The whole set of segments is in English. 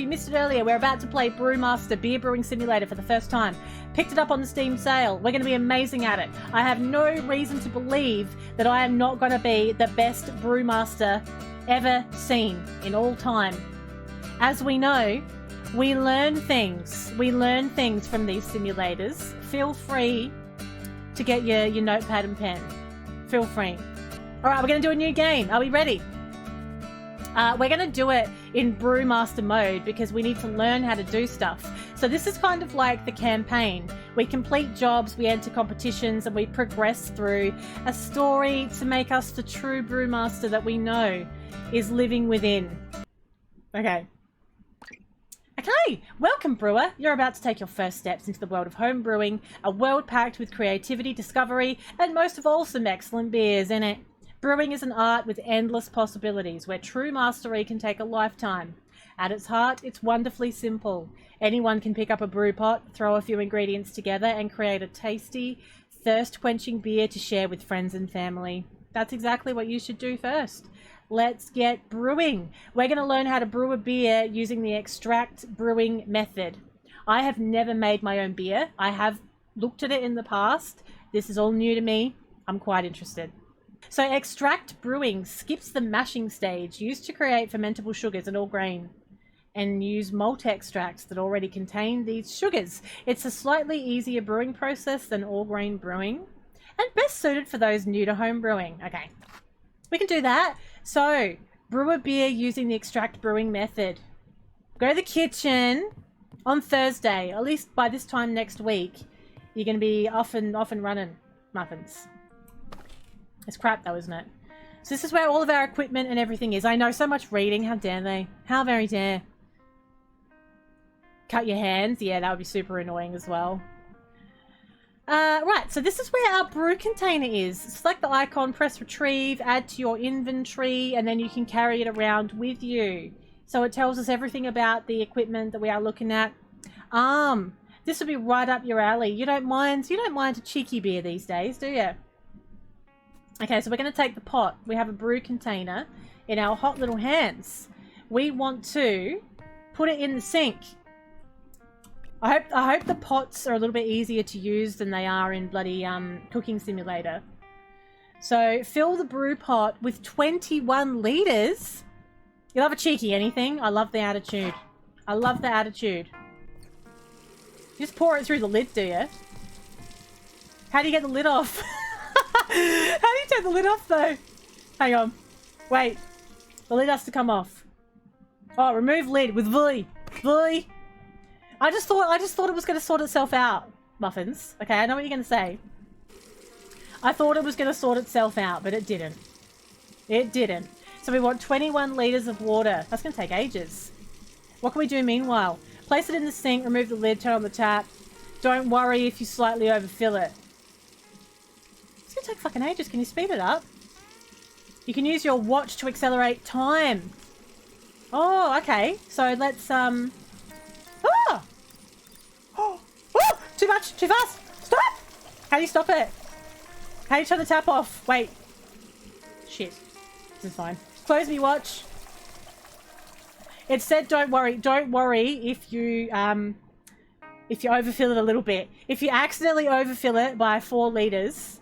if you missed it earlier, we're about to play Brewmaster Beer Brewing Simulator for the first time. Picked it up on the Steam sale. We're going to be amazing at it. I have no reason to believe that I am not going to be the best Brewmaster ever seen in all time. As we know, we learn things. We learn things from these simulators. Feel free to get your notepad and pen. Feel free. Alright, we're going to do a new game. Are we ready? We're going to do it in Brewmaster mode because we need to learn how to do stuff. So this is kind of like the campaign. We complete jobs, we enter competitions, and we progress through a story to make us the true Brewmaster that we know is living within. Okay. Okay, welcome brewer. You're about to take your first steps into the world of home brewing, a world packed with creativity, discovery, and most of all, some excellent beers in it. Brewing is an art with endless possibilities, where true mastery can take a lifetime. At its heart, it's wonderfully simple. Anyone can pick up a brew pot, throw a few ingredients together, and create a tasty, thirst-quenching beer to share with friends and family. That's exactly what you should do first. Let's get brewing. We're going to learn how to brew a beer using the extract brewing method. I have never made my own beer. I have looked at it in the past. This is all new to me. I'm quite interested. So extract brewing skips the mashing stage used to create fermentable sugars and all grain, and use malt extracts that already contain these sugars. It's a slightly easier brewing process than all grain brewing, and best suited for those new to home brewing. Okay, we can do that. So brew a beer using the extract brewing method. Go to the kitchen on Thursday. At least by this time next week, you're going to be off and running, muffins. It's crap though, isn't it? So this is where all of our equipment and everything is. I know, so much reading. How dare they? How very dare. Cut your hands. Yeah, that would be super annoying as well. Right, so this is where our brew container is. Select the icon, press retrieve, add to your inventory, and then you can carry it around with you. So it tells us everything about the equipment that we are looking at. This would be right up your alley. You don't mind a cheeky beer these days, do you? Okay, so we're going to take the pot. We have a brew container in our hot little hands. We want to put it in the sink. I hope the pots are a little bit easier to use than they are in bloody Cooking Simulator. So fill the brew pot with 21 litres. You'll have a cheeky anything. I love the attitude. I love the attitude. You just pour it through the lid, do you? How do you get the lid off? How do you take the lid off though? Hang on. Wait. The lid has to come off. Oh, remove lid with V. V. I just thought it was going to sort itself out, muffins. Okay, I know what you're going to say. I thought it was going to sort itself out, but it didn't. It didn't. So we want 21 litres of water. That's going to take ages. What can we do meanwhile? Place it in the sink, remove the lid, turn on the tap. Don't worry if you slightly overfill it. It's going to take fucking ages. Can you speed it up? You can use your watch to accelerate time. Oh, okay. So let's, Ah! Oh! Oh! Too much! Too fast! Stop! How do you stop it? How do you turn the tap off? Wait. Shit. This is fine. Close me watch. It said don't worry. Don't worry if you overfill it a little bit. If you accidentally overfill it by 4 litres,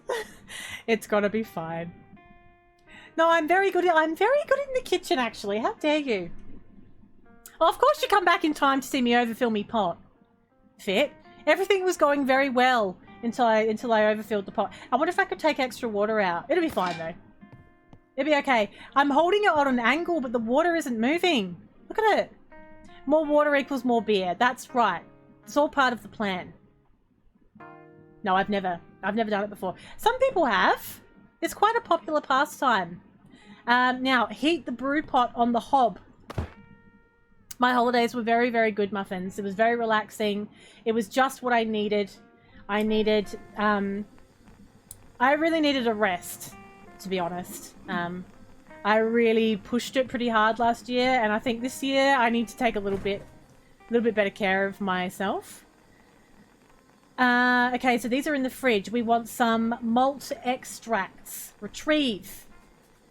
it's gonna be fine. No, I'm very good in the kitchen, actually. How dare you? Oh, of course you come back in time to see me overfill me pot. Fit. Everything was going very well until I overfilled the pot. I wonder if I could take extra water out. It'll be fine though. It'll be okay. I'm holding it on an angle, but the water isn't moving. Look at it. More water equals more beer. That's right. It's all part of the plan. No, I've never done it before. Some people have. It's quite a popular pastime. Now, heat the brew pot on the hob. My holidays were very, very good, muffins. It was very relaxing. It was just what I needed. I really needed a rest, to be honest. I really pushed it pretty hard last year, and I think this year I need to take a little bit better care of myself. Okay, so these are in the fridge. We want some malt extracts. Retrieve.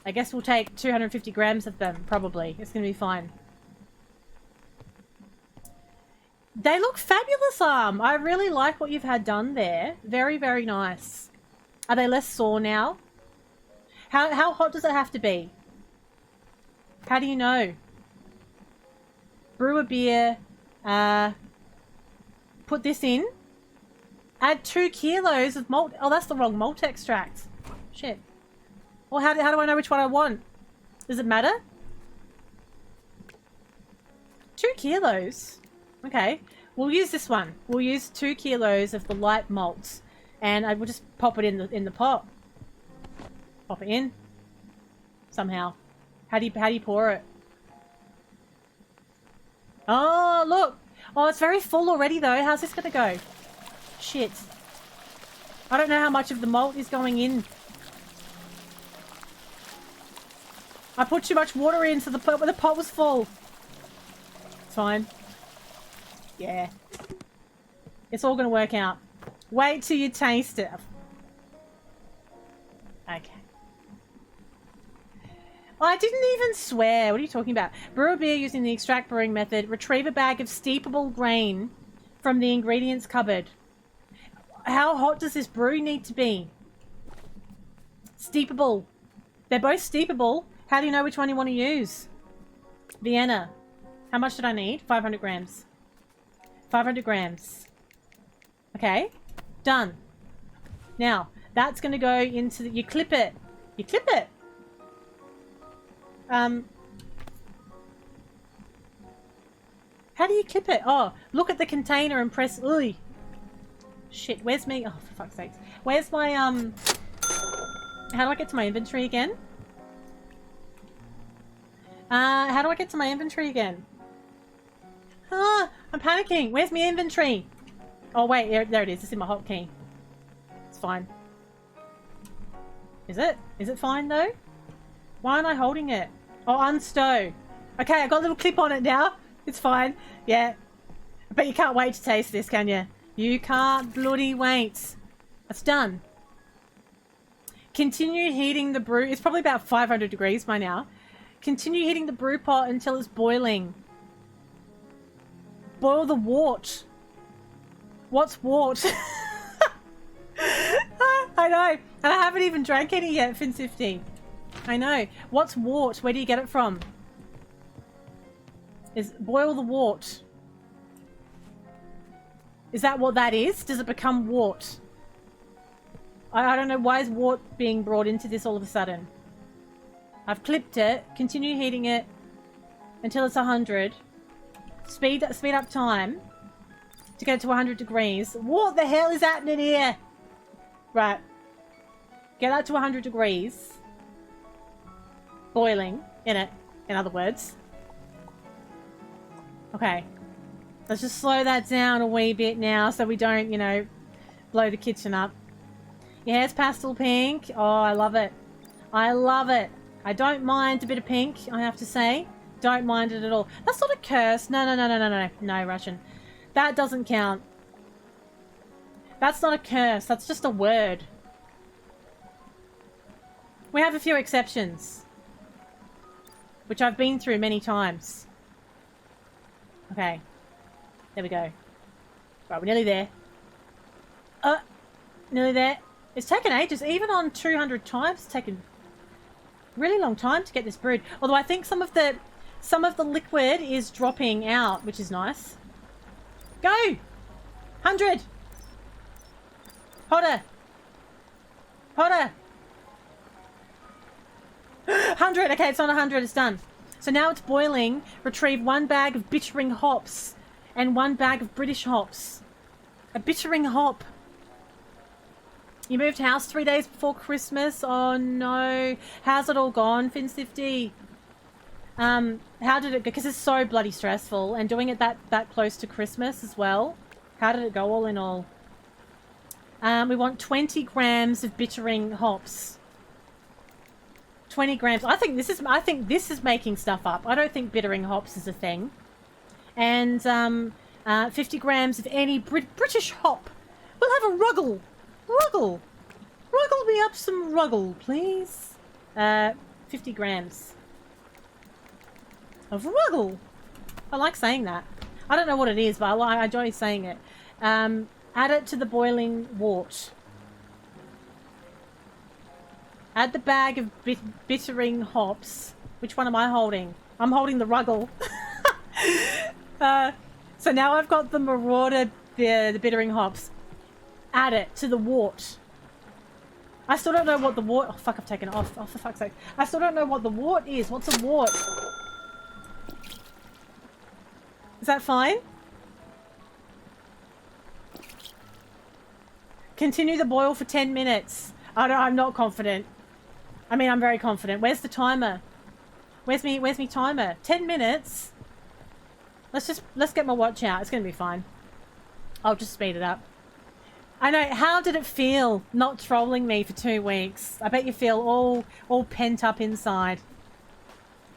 I guess we'll take 250 grams of them, probably. It's going to be fine. They look fabulous, I really like what you've had done there. Very, very nice. Are they less sore now? How hot does it have to be? How do you know? Brew a beer. Put this in. Add 2 kilos of malt. Oh, that's the wrong malt extract. Shit. Well, how do I know which one I want? Does it matter? 2 kilos? Okay. We'll use this one. We'll use 2 kilos of the light malt. And I will just pop it in the pot. Pop it in. Somehow. How do you pour it? Oh, look. Oh, it's very full already, though. How's this going to go? Shit. I don't know how much of the malt is going in. I put too much water in, so the pot was full. It's fine. Yeah. It's all going to work out. Wait till you taste it. Okay. I didn't even swear. What are you talking about? Brew a beer using the extract brewing method. Retrieve a bag of steepable grain from the ingredients cupboard. How hot does this brew need to be? Steepable. They're both steepable. How do you know which one you want to use? Vienna. How much did I need? 500 grams. 500 grams. Okay. Done. Now, that's going to go into the... You clip it. You clip it. How do you clip it? Oh, look at the container and press... Ooh. Shit, where's me... Oh, for fuck's sake. Where's my, How do I get to my inventory again? How do I get to my inventory again? Ah, I'm panicking. Where's my inventory? Oh, wait. There it is. It's in my hotkey. It's fine. Is it? Is it fine, though? Why aren't I holding it? Oh, unstow. Okay, I got a little clip on it now. It's fine. Yeah. But you can't wait to taste this, can you? You can't bloody wait. It's done. Continue heating the brew. It's probably about 500 degrees by now. Continue heating the brew pot until it's boiling. Boil the wort. What's wort? I know. And I haven't even drank any yet, Fin50. I know. What's wort? Where do you get it from? Is boil the wort. Is that what that is? Does it become wort? I don't know. Why is wort being brought into this all of a sudden? I've clipped it. Continue heating it until it's 100. Speed up time to get to 100 degrees. What the hell is happening here? Right. Get that to 100 degrees. Boiling in it, in other words. Okay. Let's just slow that down a wee bit now so we don't, you know, blow the kitchen up. Your hair's pastel pink. Oh, I love it. I love it. I don't mind a bit of pink, I have to say. Don't mind it at all. That's not a curse. No. No, Russian. That doesn't count. That's not a curse. That's just a word. We have a few exceptions. Which I've been through many times. Okay. There we go. Right, we're nearly there. Nearly there. It's taken ages. Even on 200 times, it's taken a really long time to get this brewed. Although I think some of the liquid is dropping out, which is nice. Go! 100! Hotter! Hotter! 100! Okay, it's on 100. It's done. So now it's boiling. Retrieve 1 bag of bittering hops and 1 bag of British hops. A bittering hop. You moved house 3 days before Christmas? Oh no. How's it all gone, Fin50? How did it go? Because it's so bloody stressful. And doing it that close to Christmas as well. How did it go all in all? We want 20 grams of bittering hops. 20 grams. I think this is making stuff up. I don't think bittering hops is a thing. And 50 grams of any British hop. We'll have a ruggle. Ruggle. Ruggle me up some ruggle, please. 50 grams of ruggle. I like saying that. I don't know what it is, but I enjoy saying it. Add it to the boiling wort. Add the bag of bittering hops. Which one am I holding? I'm holding the Ruggle. So now I've got the Marauder, the bittering hops. Add it to the wort. I still don't know what the wort... Oh, fuck, I've taken it off. Oh, for fuck's sake. I still don't know what the wort is. What's a wort? Is that fine? Continue the boil for 10 minutes. Oh, no, I'm not confident. I mean, I'm very confident. Where's the timer? Where's me timer? 10 minutes? Let's get my watch out. It's going to be fine. I'll just speed it up. I know. How did it feel not trolling me for 2 weeks? I bet you feel all pent up inside.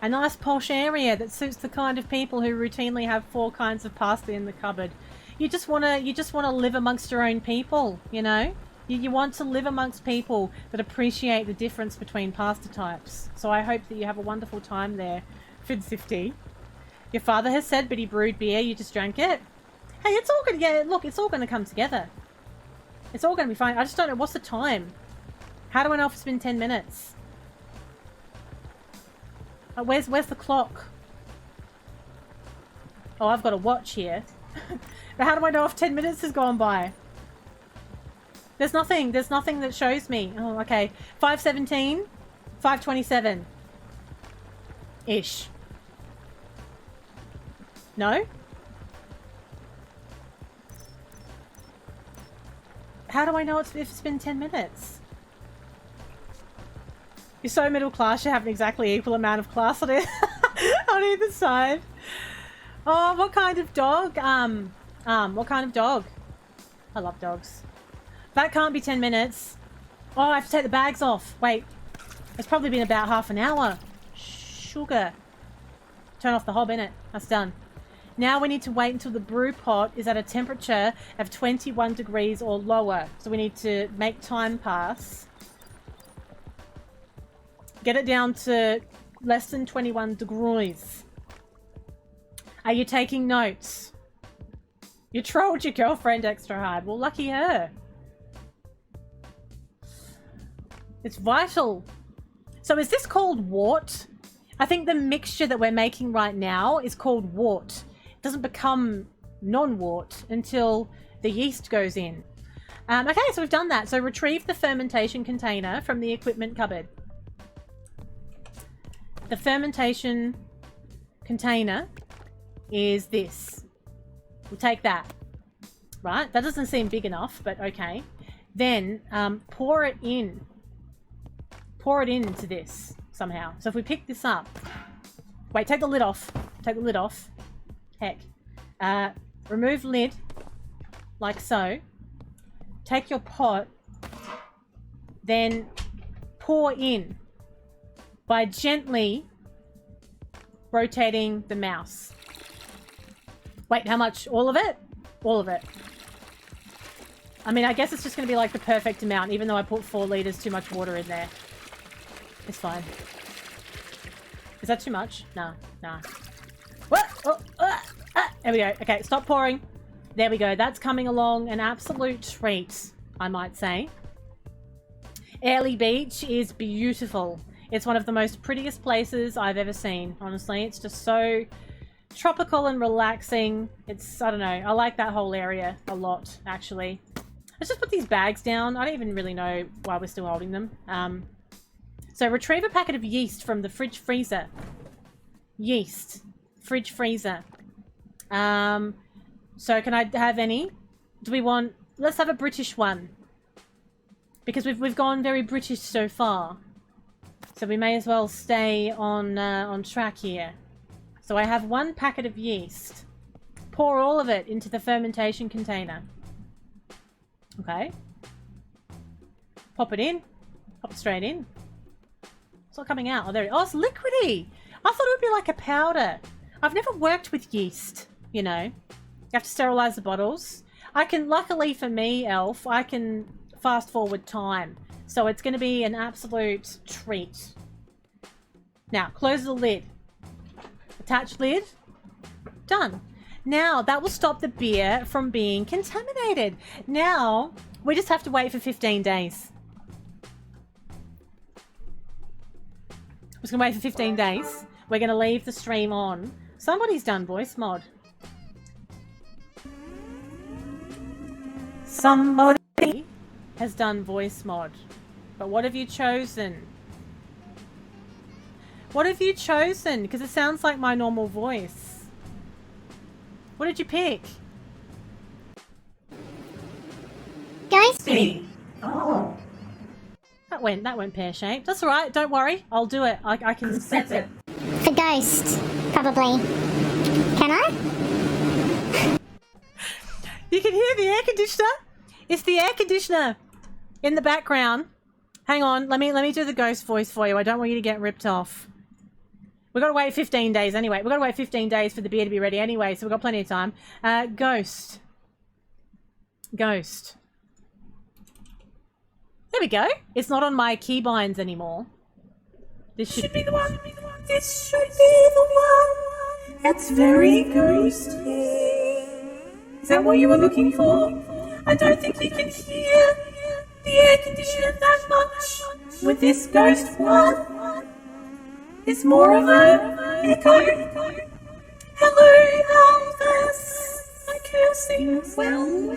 A nice posh area that suits the kind of people who routinely have 4 kinds of pasta in the cupboard. You just wanna live amongst your own people, you know? You want to live amongst people that appreciate the difference between pasta types. So I hope that you have a wonderful time there, Fidsifty. Your father has said, but he brewed beer, you just drank it. Hey, it's all good. Yeah, look, it's all going to come together. It's all going to be fine. I just don't know. What's the time? How do I know if it's been 10 minutes? Where's the clock? Oh, I've got a watch here. But how do I know if 10 minutes has gone by? There's nothing that shows me. Oh, okay. 5:17, 5:27. Ish. No? How do I know if it's been 10 minutes? You're so middle class, you have an exactly equal amount of class on it. On either side. Oh, what kind of dog? What kind of dog? I love dogs. That can't be 10 minutes. Oh, I have to take the bags off. Wait. It's probably been about half an hour. Sugar. Turn off the hob, innit? That's done. Now we need to wait until the brew pot is at a temperature of 21 degrees or lower. So we need to make time pass. Get it down to less than 21 degrees. Are you taking notes? You trolled your girlfriend extra hard. Well, lucky her. It's vital. So is this called wort? I think the mixture that we're making right now is called wort. It doesn't become non-wort until the yeast goes in. Okay, so we've done that. So retrieve the fermentation container from the equipment cupboard. The fermentation container is this. We'll take that. Right? That doesn't seem big enough, but okay. Then pour it in. Pour it into this somehow. So if we pick this up. Wait, take the lid off. Take the lid off. Heck. Remove lid. Like so. Take your pot. Then pour in. By gently rotating the mouse. Wait, how much? All of it? All of it. I mean, I guess it's just going to be like the perfect amount, even though I put 4 liters too much water in there. It's fine. Is that too much? Nah, nah. What? Oh, there we go. Okay, stop pouring. There we go. That's coming along an absolute treat, I might say. Airlie Beach is beautiful. It's one of the most prettiest places I've ever seen, honestly. It's just so tropical and relaxing. It's, I don't know, I like that whole area a lot, actually. Let's just put these bags down. I don't even really know why we're still holding them. So retrieve a packet of yeast from the fridge freezer. Yeast. Fridge freezer. So can I have any? Do we want... Let's have a British one. Because we've gone very British so far. So we may as well stay on track here. So I have 1 packet of yeast. Pour all of it into the fermentation container. Okay. Pop it in. Pop it straight in. It's not coming out. Oh, there it is. Oh, it's liquidy. I thought it would be like a powder. I've never worked with yeast, you know. You have to sterilize the bottles. I can, luckily for me, Elf, I can fast forward time. So it's going to be an absolute treat. Now, close the lid. Attach lid. Done. Now, that will stop the beer from being contaminated. Now, we just have to wait for 15 days. We're just going to wait for 15 days. We're going to leave the stream on. Somebody's done voice mod. Somebody has done voice mod. But what have you chosen? What have you chosen? Because it sounds like my normal voice. What did you pick? Ghosty. Oh. That went pear-shaped. That's alright, don't worry. I'll do it. I can set it. For ghost, probably. Can I? You can hear the air conditioner. It's the air conditioner in the background. Hang on, let me do the ghost voice for you. I don't want you to get ripped off. We've got to wait 15 days anyway. We've got to wait 15 days for the beer to be ready anyway, so we've got plenty of time. Ghost. Ghost. There we go. It's not on my keybinds anymore. This should be the one. This should be the one. That's very ghosty. Is that what you were looking for? I don't think you can hear the air conditioner that much with this ghost one. It's more of a echo. Hello, Elvis. No cursing. Well,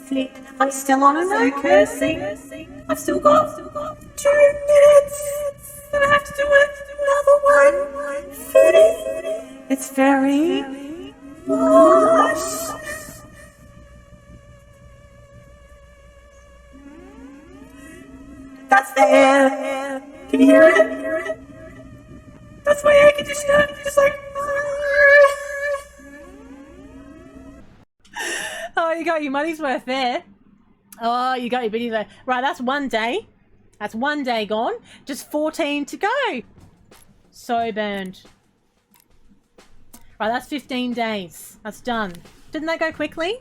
flip. I'm still on a no cursing. I've still got 2 minutes. Then I have to do another one. It's very wash. That's the air. Can you hear it? That's my air conditioner. Just like. Oh, you got your money's worth there. Oh, you got your biddies there. Right, that's 1 day. That's 1 day gone. Just 14 to go. So burned. Right, that's 15 days. That's done. Didn't that go quickly?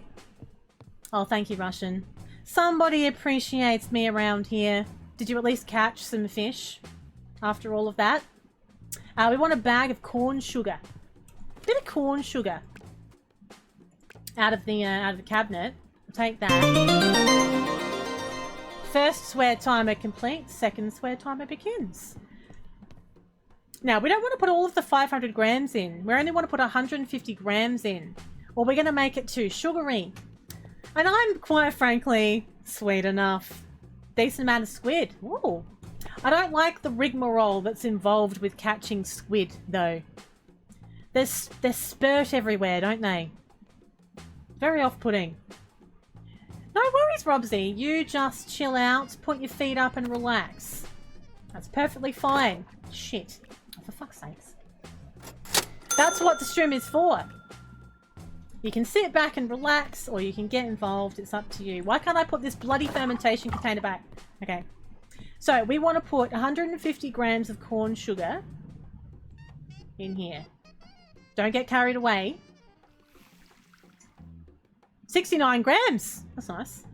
Oh, thank you, Russian. Somebody appreciates me around here. Did you at least catch some fish after all of that? We want a bag of corn sugar. Bit of corn sugar. Out of the cabinet. We'll take that. First swear timer complete. Second swear timer begins. Now, we don't want to put all of the 500 grams in. We only want to put 150 grams in. Or we're going to make it too sugary. And I'm, quite frankly, sweet enough. Decent amount of squid. Ooh. I don't like the rigmarole that's involved with catching squid, though. They spurt everywhere, don't they? Very off-putting. No worries, Robsy. You just chill out, put your feet up and relax. That's perfectly fine. Shit. Oh, for fuck's sakes. That's what the stream is for. You can sit back and relax, or you can get involved. It's up to you. Why can't I put this bloody fermentation container back? Okay. So, we want to put 150 grams of corn sugar in here. Don't get carried away. 69 grams! That's nice.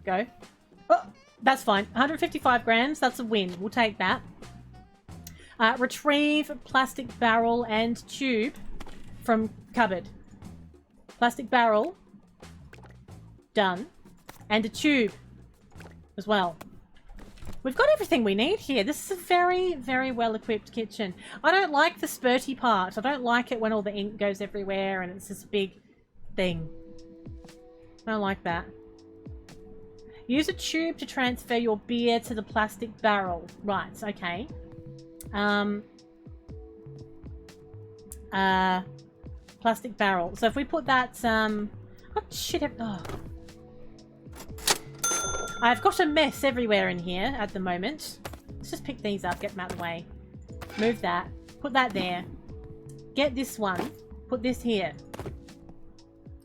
Go. Oh, that's fine. 155 grams, that's a win. We'll take that. Retrieve plastic barrel and tube from cupboard. Plastic barrel. Done. And a tube as well. We've got everything we need here. This is a very, very well-equipped kitchen. I don't like the spurty part. I don't like it when all the ink goes everywhere and it's this big thing. I don't like that. Use a tube to transfer your beer to the plastic barrel. Right, okay. Plastic barrel. So if we put that, oh shit, oh. I've got a mess everywhere in here at the moment. Let's just pick these up, get them out of the way. Move that. Put that there. Get this one. Put this here.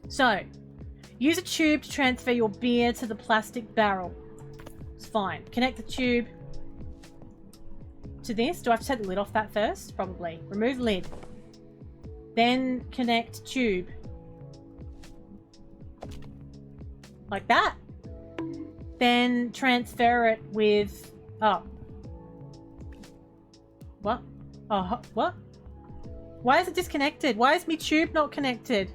So, use a tube to transfer your beer to the plastic barrel. It's fine. Connect the tube to this. Do I have to take the lid off that first? Probably. Remove lid. Then connect tube. Like that. Then transfer it with... Oh. What? Oh, what? Why is it disconnected? Why is me tube not connected?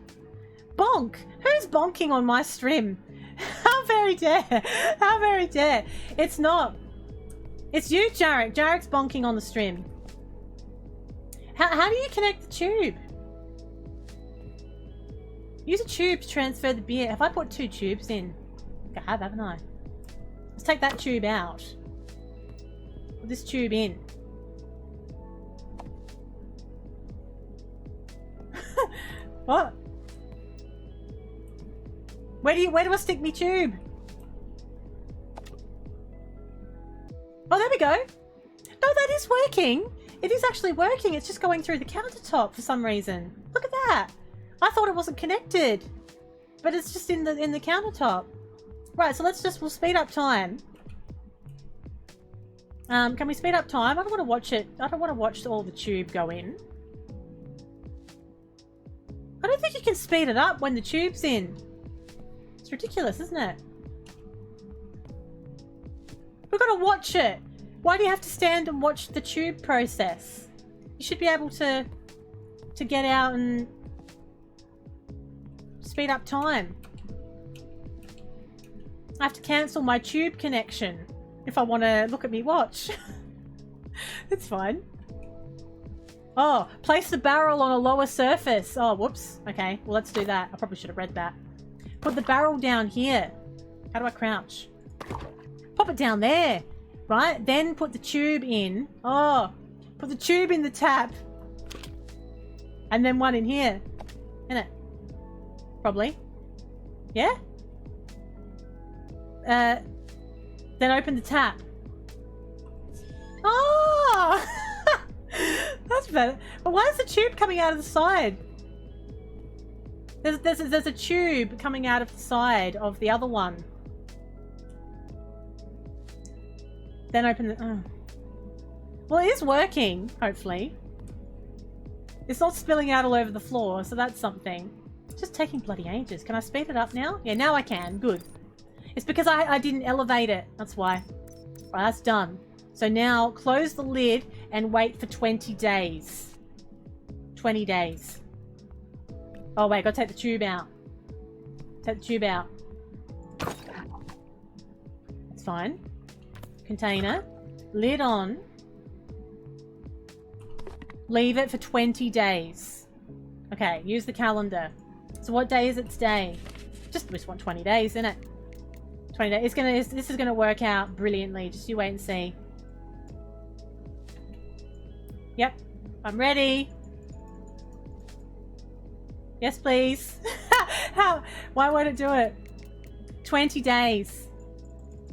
Bonk! Who's bonking on my stream? How very dare! How very dare! It's not. It's you, Jarek. Jarek's bonking on the stream. How do you connect the tube? Use a tube to transfer the beer. Have I put 2 tubes in? I have, haven't I? Let's take that tube out. Put this tube in. What? Where do I stick me tube? Oh, there we go. No, that is working. It is actually working. It's just going through the countertop for some reason. Look at that. I thought it wasn't connected, but it's just in the countertop. Right, so we'll speed up time. Can we speed up time? I don't want to watch it. I don't want to watch all the tube go in. I don't think you can speed it up when the tube's in. It's ridiculous, isn't it? We've got to watch it. Why do you have to stand and watch the tube process? You should be able to get out and speed up time. I have to cancel my tube connection if I want to look at me watch. It's fine. Oh, place the barrel on a lower surface. Oh, whoops. Okay, well, let's do that. I probably should have read that. Put the barrel down here. How do I crouch? Pop it down there. Right? Then put the tube in. Oh, put the tube in the tap. And then one in here. Isn't it? Probably. Yeah? Then open the tap. Oh! That's better. But why is the tube coming out of the side? There's a tube coming out of the side of the other one. Then open the... Oh. Well, it is working, hopefully. It's not spilling out all over the floor, so that's something. It's just taking bloody ages. Can I speed it up now? Yeah, now I can. Good. It's because I didn't elevate it. That's why. Right, that's done. So now, close the lid and wait for 20 days. 20 days. Oh, wait. Gotta take the tube out. Take the tube out. It's fine. Container. Lid on. Leave it for 20 days. Okay, use the calendar. So what day is it today? Just want 20 days, isn't it? 20 days. This is gonna work out brilliantly. Just you wait and see. Yep, I'm ready. Yes, please. How? Why won't it do it? 20 days.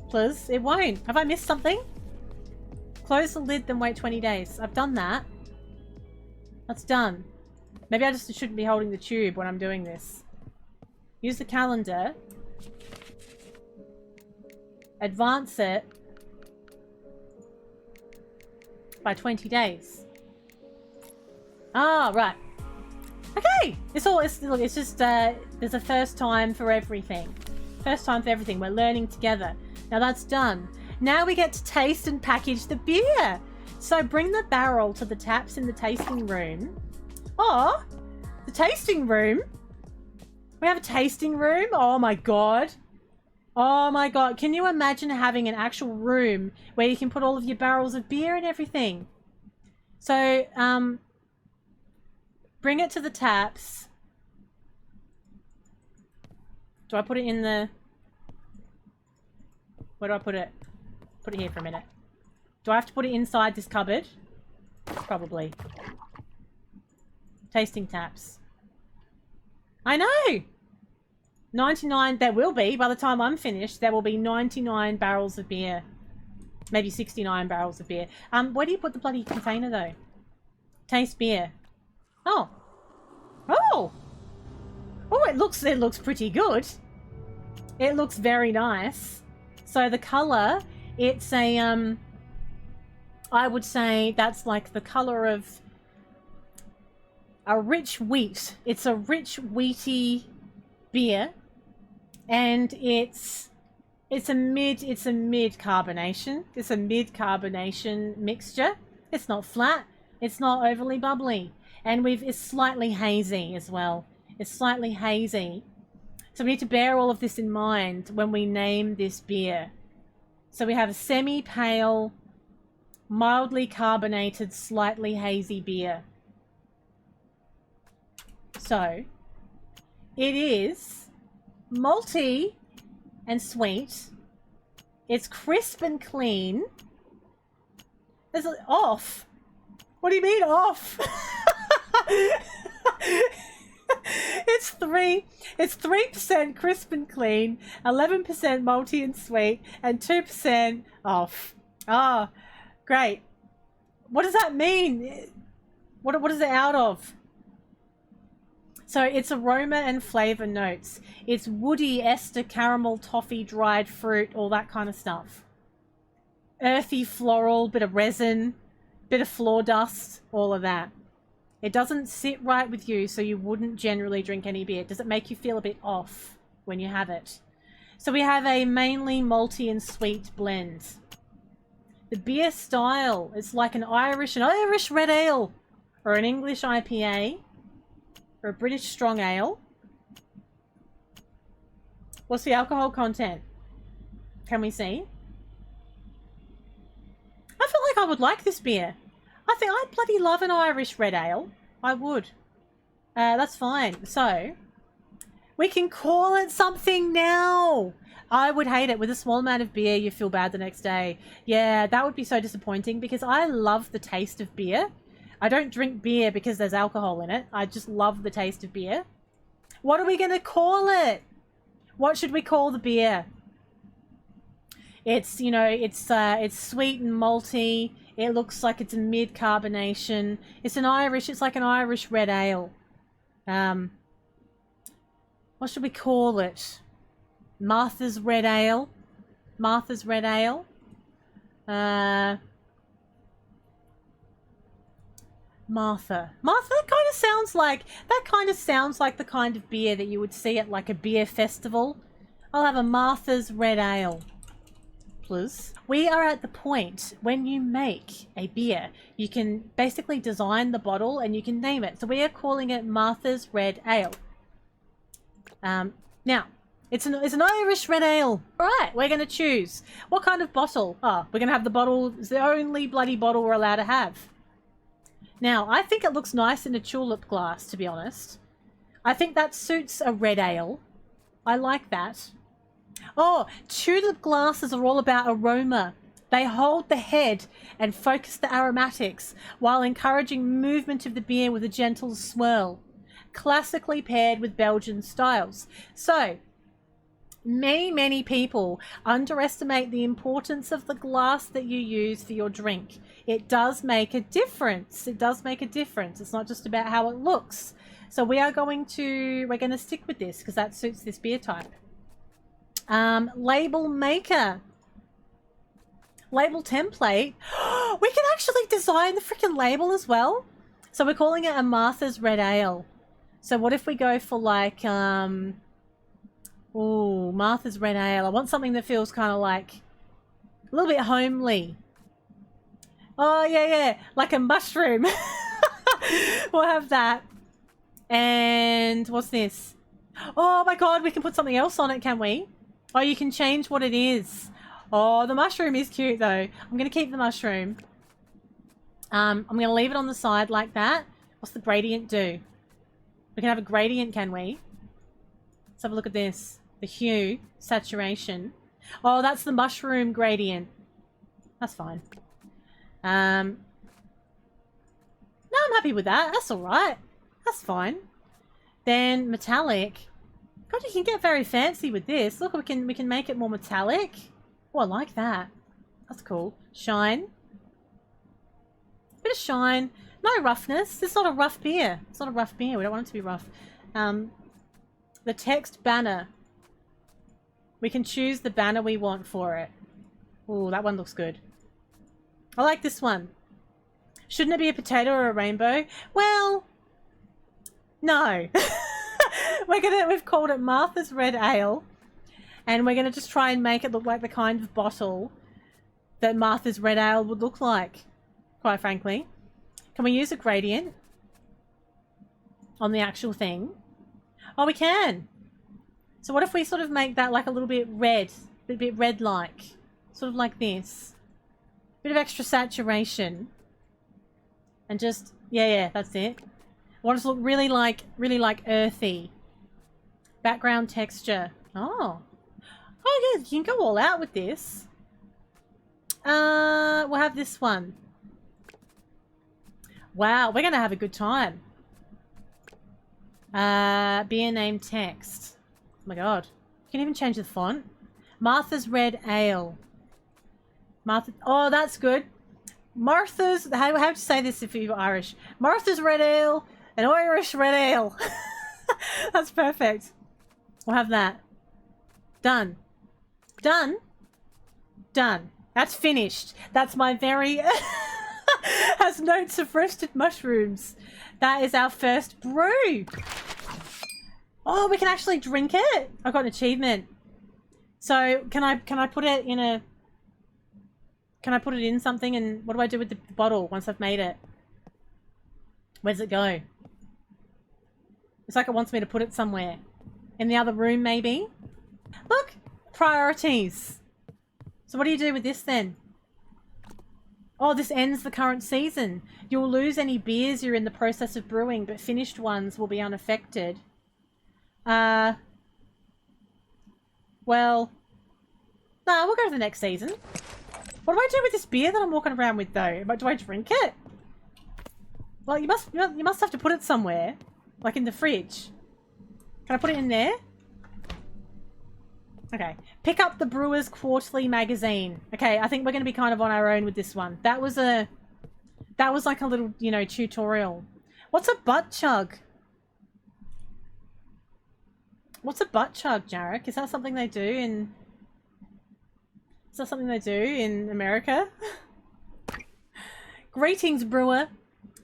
Please, it won't. Have I missed something? Close the lid, then wait 20 days. I've done that. That's done. Maybe I just shouldn't be holding the tube when I'm doing this. Use the calendar. Advance it by 20 days. Ah, right. Okay! It's just, there's a first time for everything. First time for everything. We're learning together. Now that's done. Now we get to taste and package the beer. So bring the barrel to the taps in the tasting room. Oh, the tasting room. We have a tasting room. Oh my god. Oh my god. Can you imagine having an actual room where you can put all of your barrels of beer and everything? So, bring it to the taps. Do I put it in the... Where do I put it? Put it here for a minute. Do I have to put it inside this cupboard? Probably. Tasting taps. I know! 99, there will be, by the time I'm finished, there will be 99 barrels of beer. Maybe 69 barrels of beer. Where do you put the bloody container, though? Taste beer. Oh. Oh! Oh, it looks pretty good. It looks very nice. So the colour, it's a, I would say that's like the colour of a rich wheat. It's a rich wheaty beer. And it's a mid carbonation. It's a mid carbonation mixture. It's not flat. It's not overly bubbly. And it's slightly hazy as well. It's slightly hazy. So we need to bear all of this in mind when we name this beer. So we have a semi-pale, mildly carbonated, slightly hazy beer. So it is malty and sweet. It's crisp and clean. It's off. What do you mean off? It's 3% crisp and clean, 11% malty and sweet, and 2% off. Ah, great. What does that mean? What is it out of? So it's aroma and flavor notes. It's woody, ester, caramel, toffee, dried fruit, all that kind of stuff. Earthy, floral, bit of resin, bit of floor dust, all of that. It doesn't sit right with you, so you wouldn't generally drink any beer. Does it make you feel a bit off when you have it? So we have a mainly malty and sweet blend. The beer style is like an Irish red ale, or an English IPA, or a British strong ale. What's the alcohol content? Can we see? I feel like I would like this beer. I think I bloody love an Irish red ale. I would. That's fine. So, we can call it something now. I would hate it. With a small amount of beer, you feel bad the next day. Yeah, that would be so disappointing because I love the taste of beer. I don't drink beer because there's alcohol in it. I just love the taste of beer. What are we going to call it? What should we call the beer? It's, you know, it's sweet and malty. It looks like it's a mid-carbonation. It's like an Irish red ale. What should we call it? Martha's Red Ale? Martha's Red Ale? Martha. Martha, that kind of sounds like the kind of beer that you would see at like a beer festival. I'll have a Martha's Red Ale. Please. We are at the point when you make a beer, you can basically design the bottle and you can name it. So we are calling it Martha's Red Ale. Now, it's an Irish red ale. All right, we're going to choose. What kind of bottle? Oh, we're going to have the bottle. It's the only bloody bottle we're allowed to have. Now, I think it looks nice in a tulip glass, to be honest. I think that suits a red ale. I like that. Oh, tulip glasses are all about aroma. They hold the head and focus the aromatics while encouraging movement of the beer with a gentle swirl. Classically paired with Belgian styles. So, many people underestimate the importance of the glass that you use for your drink. It does make a difference. It does make a difference. It's not just about how it looks. So we're going to stick with this because that suits this beer type. Label maker. Label template. We can actually design the freaking label as well. So we're calling it a Martha's Red Ale. So what if we go for like, Martha's Red Ale. I want something that feels kind of like a little bit homely. Oh, yeah. Like a mushroom. We'll have that. And what's this? Oh my God, we can put something else on it, can we? Oh, you can change what it is. Oh, the mushroom is cute though. I'm going to keep the mushroom. I'm going to leave it on the side like that. What's the gradient do? We can have a gradient, can we? Let's have a look at this. The hue, saturation. Oh, that's the mushroom gradient. That's fine. No, I'm happy with that. That's all right. That's fine. Then metallic. God, you can get very fancy with this. Look, we can make it more metallic. Oh, I like that. That's cool. Shine. Bit of shine. No roughness. It's not a rough beer. It's not a rough beer. We don't want it to be rough. The text banner. We can choose the banner we want for it. Oh, that one looks good. I like this one. Shouldn't it be a potato or a rainbow? Well, no. We've called it Martha's Red Ale. And we're going to just try and make it look like the kind of bottle that Martha's Red Ale would look like, quite frankly. Can we use a gradient? on the actual thing. Oh, we can. So what if we sort of make that like a little bit red, a bit red-like, sort of like this. Bit of extra saturation. And just, yeah, that's it. I want it to look really like earthy. Background texture. Oh. Oh yeah, you can go all out with this. We'll have this one. Wow, we're gonna have a good time. Beer name text. Oh my god. You can even change the font. Martha's Red Ale. Martha. Oh, that's good. Martha's. How do you say this if you're Irish? Martha's Red Ale. An Irish Red Ale. That's perfect. We'll have that. Done. Done. Done. That's finished. That's my very... has notes of roasted mushrooms. That is our first brew. Oh, we can actually drink it. I got an achievement. So can I put it in a... Can I put it in something, and what do I do with the bottle once I've made it? Where's it go? It's like it wants me to put it somewhere. In the other room, maybe? Look! Priorities. So what do you do with this then? Oh, this ends the current season. You'll lose any beers you're in the process of brewing, but finished ones will be unaffected. Well... No, we'll go to the next season. What do I do with this beer that I'm walking around with, though? Do I drink it? Well, you must have to put it somewhere. Like in the fridge. Can I put it in there? Okay. Pick up the Brewers Quarterly magazine. Okay, I think we're going to be kind of on our own with this one. That was like a little, you know, tutorial. What's a butt chug? What's a butt chug, Jarek? Is that something they do in... Is that something they do in America? Greetings, brewer.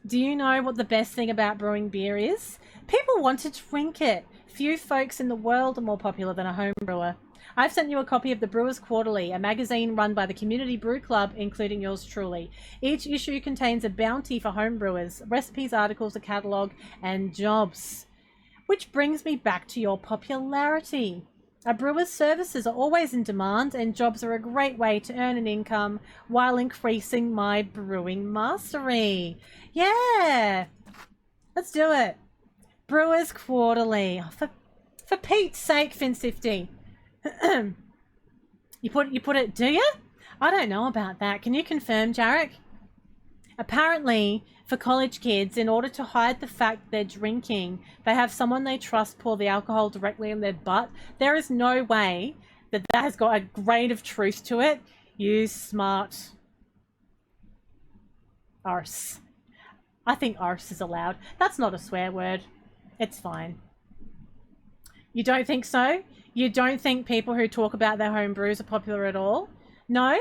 Do you know what the best thing about brewing beer is? People want to drink it. Few folks in the world are more popular than a home brewer. I've sent you a copy of the Brewers Quarterly, a magazine run by the Community Brew Club, including yours truly. Each issue contains a bounty for home brewers, recipes, articles, a catalogue, and jobs. Which brings me back to your popularity. A brewer's services are always in demand, and jobs are a great way to earn an income while increasing my brewing mastery. Yeah! Let's do it. Brewers Quarterly. Oh, for Pete's sake, Fin50. You put it, do you? I don't know about that. Can you confirm, Jarek? Apparently, for college kids, in order to hide the fact they're drinking, they have someone they trust pour the alcohol directly in their butt. There is no way that has got a grain of truth to it. You smart arse. I think arse is allowed. That's not a swear word. It's fine. You don't think so? You don't think people who talk about their home brews are popular at all? No?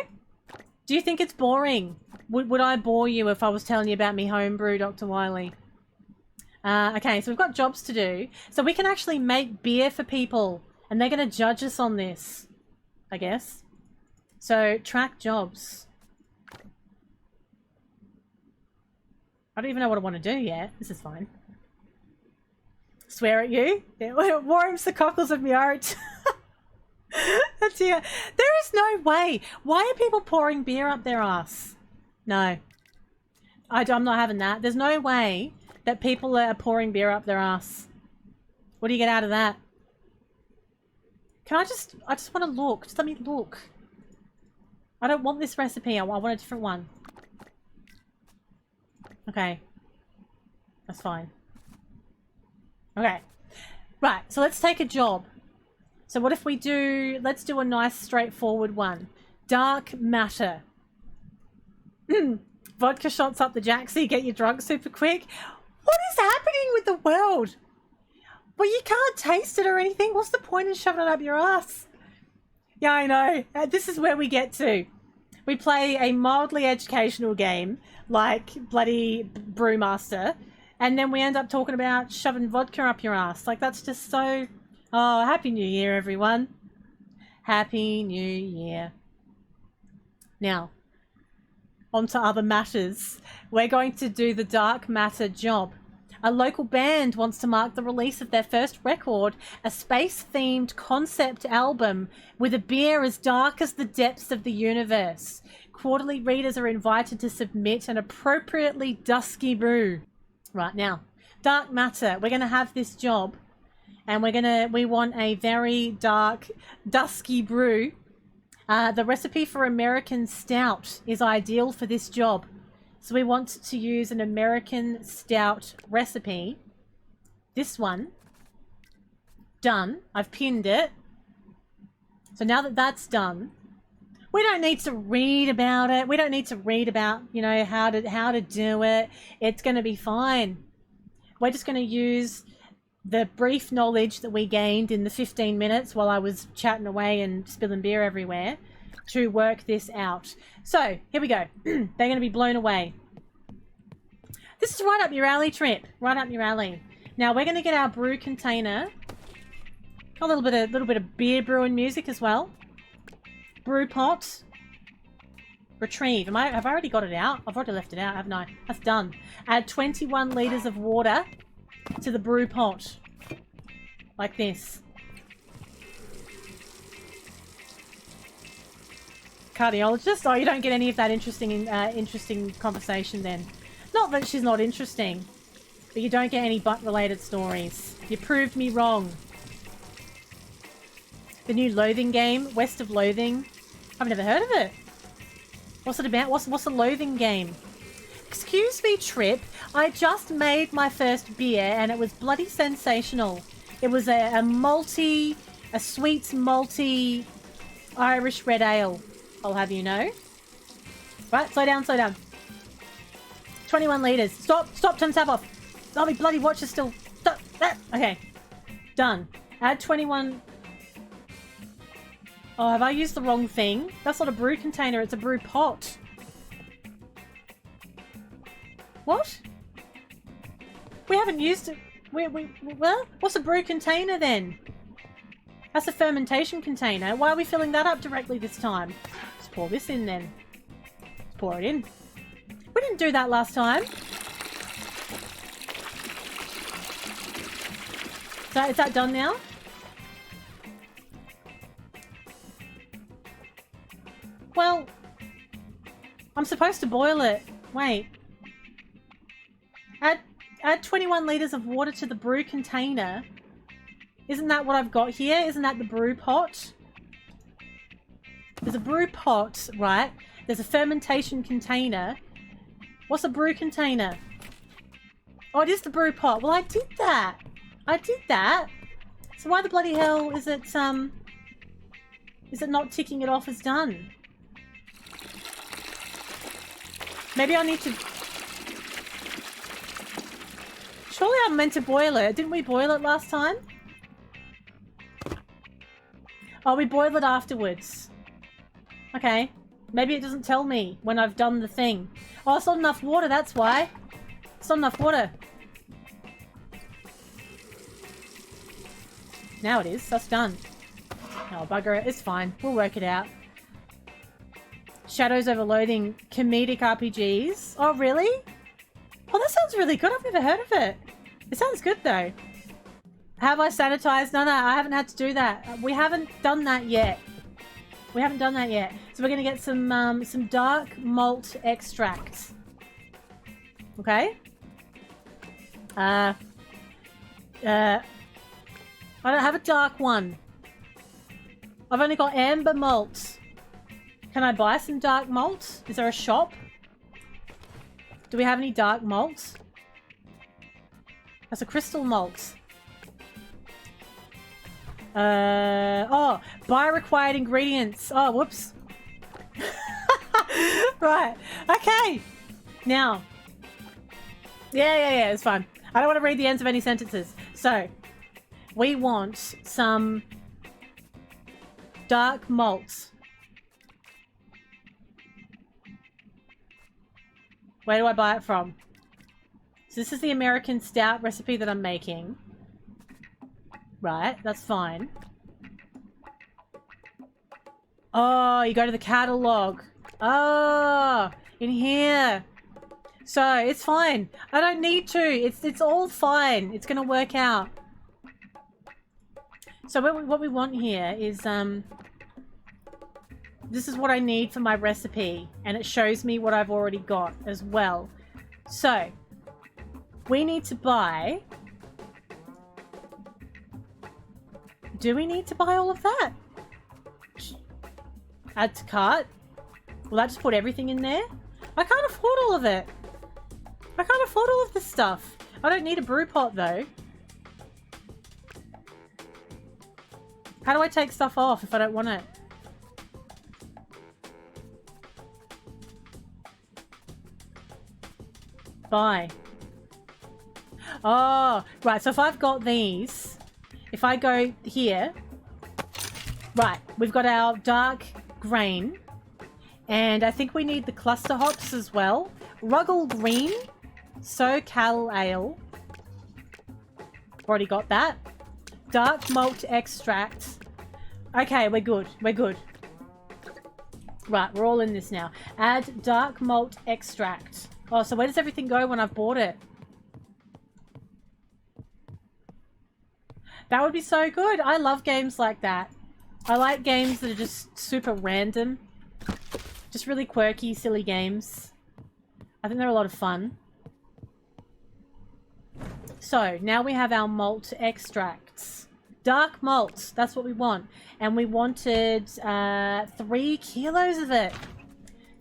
Do you think it's boring? Would I bore you if I was telling you about me homebrew, Dr. Wiley? Okay, so we've got jobs to do. So we can actually make beer for people, and they're going to judge us on this, I guess. So, track jobs. I don't even know what I want to do yet. This is fine. Swear at you? It warms the cockles of my heart. Dear. There is no way. Why are people pouring beer up their ass? No. I'm not having that. There's no way that people are pouring beer up their ass. What do you get out of that? I just want to look. Just let me look. I don't want this recipe. I want a different one. Okay. That's fine. Okay. Right, so let's take a job. So what if we do... Let's do a nice straightforward one. Dark matter. Vodka shots up the jacksie, get you drunk super quick. What is happening with the world? Well, you can't taste it or anything. What's the point in shoving it up your ass? Yeah, I know. This is where we get to. We play a mildly educational game, like bloody Brewmaster, and then we end up talking about shoving vodka up your ass. Like, that's just so... Oh, Happy New Year, everyone. Happy New Year. Now, on to other matters. We're going to do the dark matter job. A local band wants to mark the release of their first record, a space-themed concept album with a beer as dark as the depths of the universe. Quarterly readers are invited to submit an appropriately dusky brew. Right now, dark matter. We're going to have this job, and we want a very dark, dusky brew. The recipe for American Stout is ideal for this job. So we want to use an American Stout recipe. This one. Done. I've pinned it. So now that that's done, we don't need to read about it. We don't need to read about, you know, how to do it. It's going to be fine. We're just going to use the brief knowledge that we gained in the 15 minutes while I was chatting away and spilling beer everywhere to work this out. So, here we go. They're going to be blown away. This is right up your alley, Trip. Right up your alley. Now, we're going to get our brew container. A little bit of beer brewing music as well. Brew pot. Retrieve. Have I already got it out? I've already left it out, haven't I? That's done. Add 21 litres of water to the brew pot. Like this. Cardiologist? Oh, you don't get any of that interesting conversation then. Not that she's not interesting, but you don't get any butt-related stories. You proved me wrong. The new Loathing game, West of Loathing. I've never heard of it. What's it about? What's a Loathing game? Excuse me, Trip. I just made my first beer and it was bloody sensational. It was a sweet malty Irish red ale. I'll have you know. Right, slow down, slow down. 21 litres. Stop, turn the tap off. Oh, my bloody watch is still... Stop. Okay, done. Add 21... Oh, have I used the wrong thing? That's not a brew container, it's a brew pot. What? We haven't used it. Well, what's a brew container then? That's a fermentation container. Why are we filling that up directly this time? Let's pour this in then. Let's pour it in. We didn't do that last time. So is that done now? Well, I'm supposed to boil it. Wait. Add 21 litres of water to the brew container. Isn't that what I've got here? Isn't that the brew pot? There's a brew pot, right? There's a fermentation container. What's a brew container? Oh, it is the brew pot. Well, I did that. I did that. So why the bloody hell is it not ticking it off as done? Maybe I need to... Surely I'm meant to boil it. Didn't we boil it last time? Oh, we boil it afterwards. Okay. Maybe it doesn't tell me when I've done the thing. Oh, it's not enough water, that's why. It's not enough water. Now it is. That's done. Oh, bugger it. It's fine. We'll work it out. Shadows over Loathing comedic RPGs. Oh, really? Oh, that sounds really good. I've never heard of it. It sounds good, though. Have I sanitized? No, I haven't had to do that. We haven't done that yet. We haven't done that yet. So we're going to get some dark malt extract. Okay? I don't have a dark one. I've only got amber malt. Can I buy some dark malt? Is there a shop? Do we have any dark malt? That's a crystal malt. Oh, buy required ingredients. Oh, whoops. Right. Okay. Now. Yeah, it's fine. I don't want to read the ends of any sentences. So, we want some dark malt. Where do I buy it from? So this is the American Stout recipe that I'm making. Right, that's fine. Oh, you go to the catalog. Oh, in here. So it's fine. I don't need to. It's all fine. It's gonna work out. So what we want here is this is what I need for my recipe, and it shows me what I've already got as well. So we need to buy. Do we need to buy all of that? Add to cart. Will I just put everything in there? I can't afford all of it. I can't afford all of this stuff. I don't need a brew pot though. How do I take stuff off if I don't want it? Buy. Oh, right. So if I've got these, if I go here, right, we've got our dark grain, and I think we need the cluster hops as well. Ruggle green, SoCal ale. Already got that. Dark malt extract. Okay, we're good. We're good. Right, we're all in this now. Add dark malt extract. Oh, so where does everything go when I've bought it? That would be so good. I love games like that. I like games that are just super random. Just really quirky, silly games. I think they're a lot of fun. So, now we have our malt extracts. Dark malt, that's what we want. And we wanted 3 kilos of it.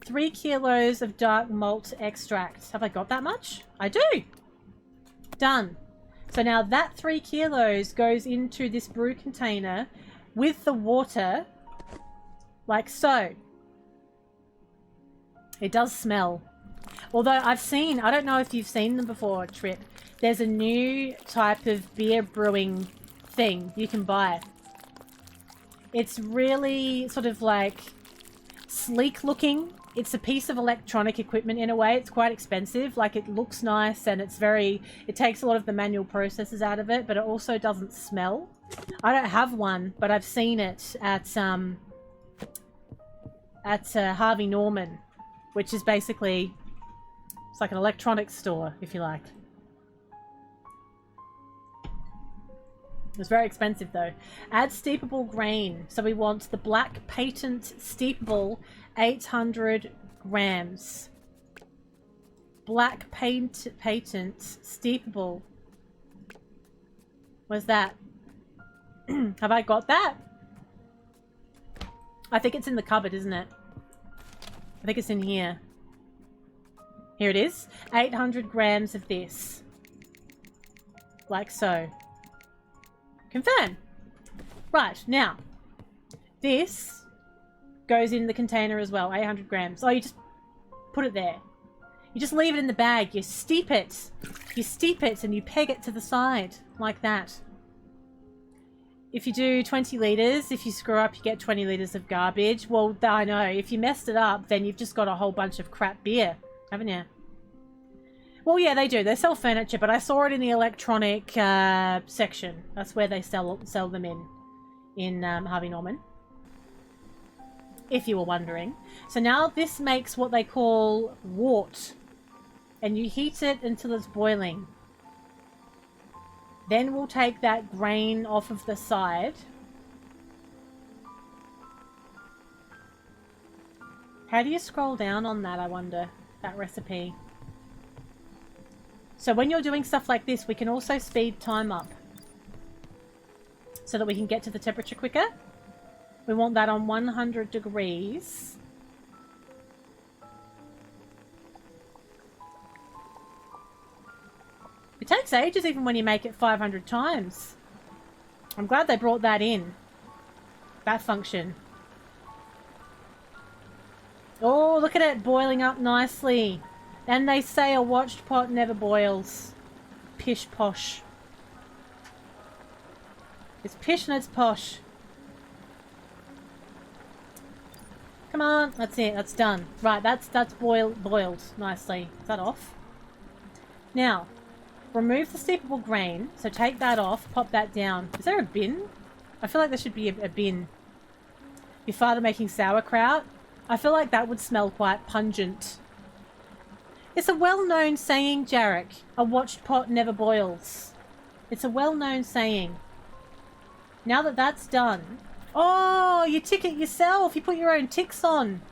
3 kilos of dark malt extract. Have I got that much? I do. Done. So now that 3 kilos goes into this brew container with the water, like so. It does smell. Although I've seen, I don't know if you've seen them before, Trip. There's a new type of beer brewing thing you can buy. It's really sort of like sleek looking. It's a piece of electronic equipment in a way. It's quite expensive. Like, it looks nice and it's very... It takes a lot of the manual processes out of it, but it also doesn't smell. I don't have one, but I've seen it at Harvey Norman, which is basically... It's like an electronics store, if you like. It's very expensive though. Add steepable grain. So we want the black patent steepable 800 grams. Black patent steepable. Where's that? Have I got that? I think it's in the cupboard, isn't it? I think it's in here. Here it is. 800 grams of this. Like so. Confirm. Right, now. This goes in the container as well. 800 grams. Oh, you just put it there. You just leave it in the bag. You steep it. You steep it and you peg it to the side. Like that. If you do 20 litres, if you screw up, you get 20 litres of garbage. Well, I know. If you messed it up, then you've just got a whole bunch of crap beer. Haven't you? Well, yeah, they do. They sell furniture, but I saw it in the electronic section. That's where they sell them in Harvey Norman. If you were wondering. So now this makes what they call wort. And you heat it until it's boiling. Then we'll take that grain off of the side. How do you scroll down on that, I wonder? That recipe. So when you're doing stuff like this, we can also speed time up. So that we can get to the temperature quicker. We want that on 100 degrees. It takes ages even when you make it 500 times. I'm glad they brought that in. That function. Oh, look at it boiling up nicely. And they say a watched pot never boils. Pish posh. It's pish and it's posh. Come on, that's it, that's done. Right, that's boiled nicely. Is that off? Now, remove the steepable grain. So take that off, pop that down. Is there a bin? I feel like there should be a bin. Your father making sauerkraut? I feel like that would smell quite pungent. It's a well-known saying, Jarek. A watched pot never boils. It's a well-known saying. Now that that's done... Oh, you tick it yourself. You put your own ticks on.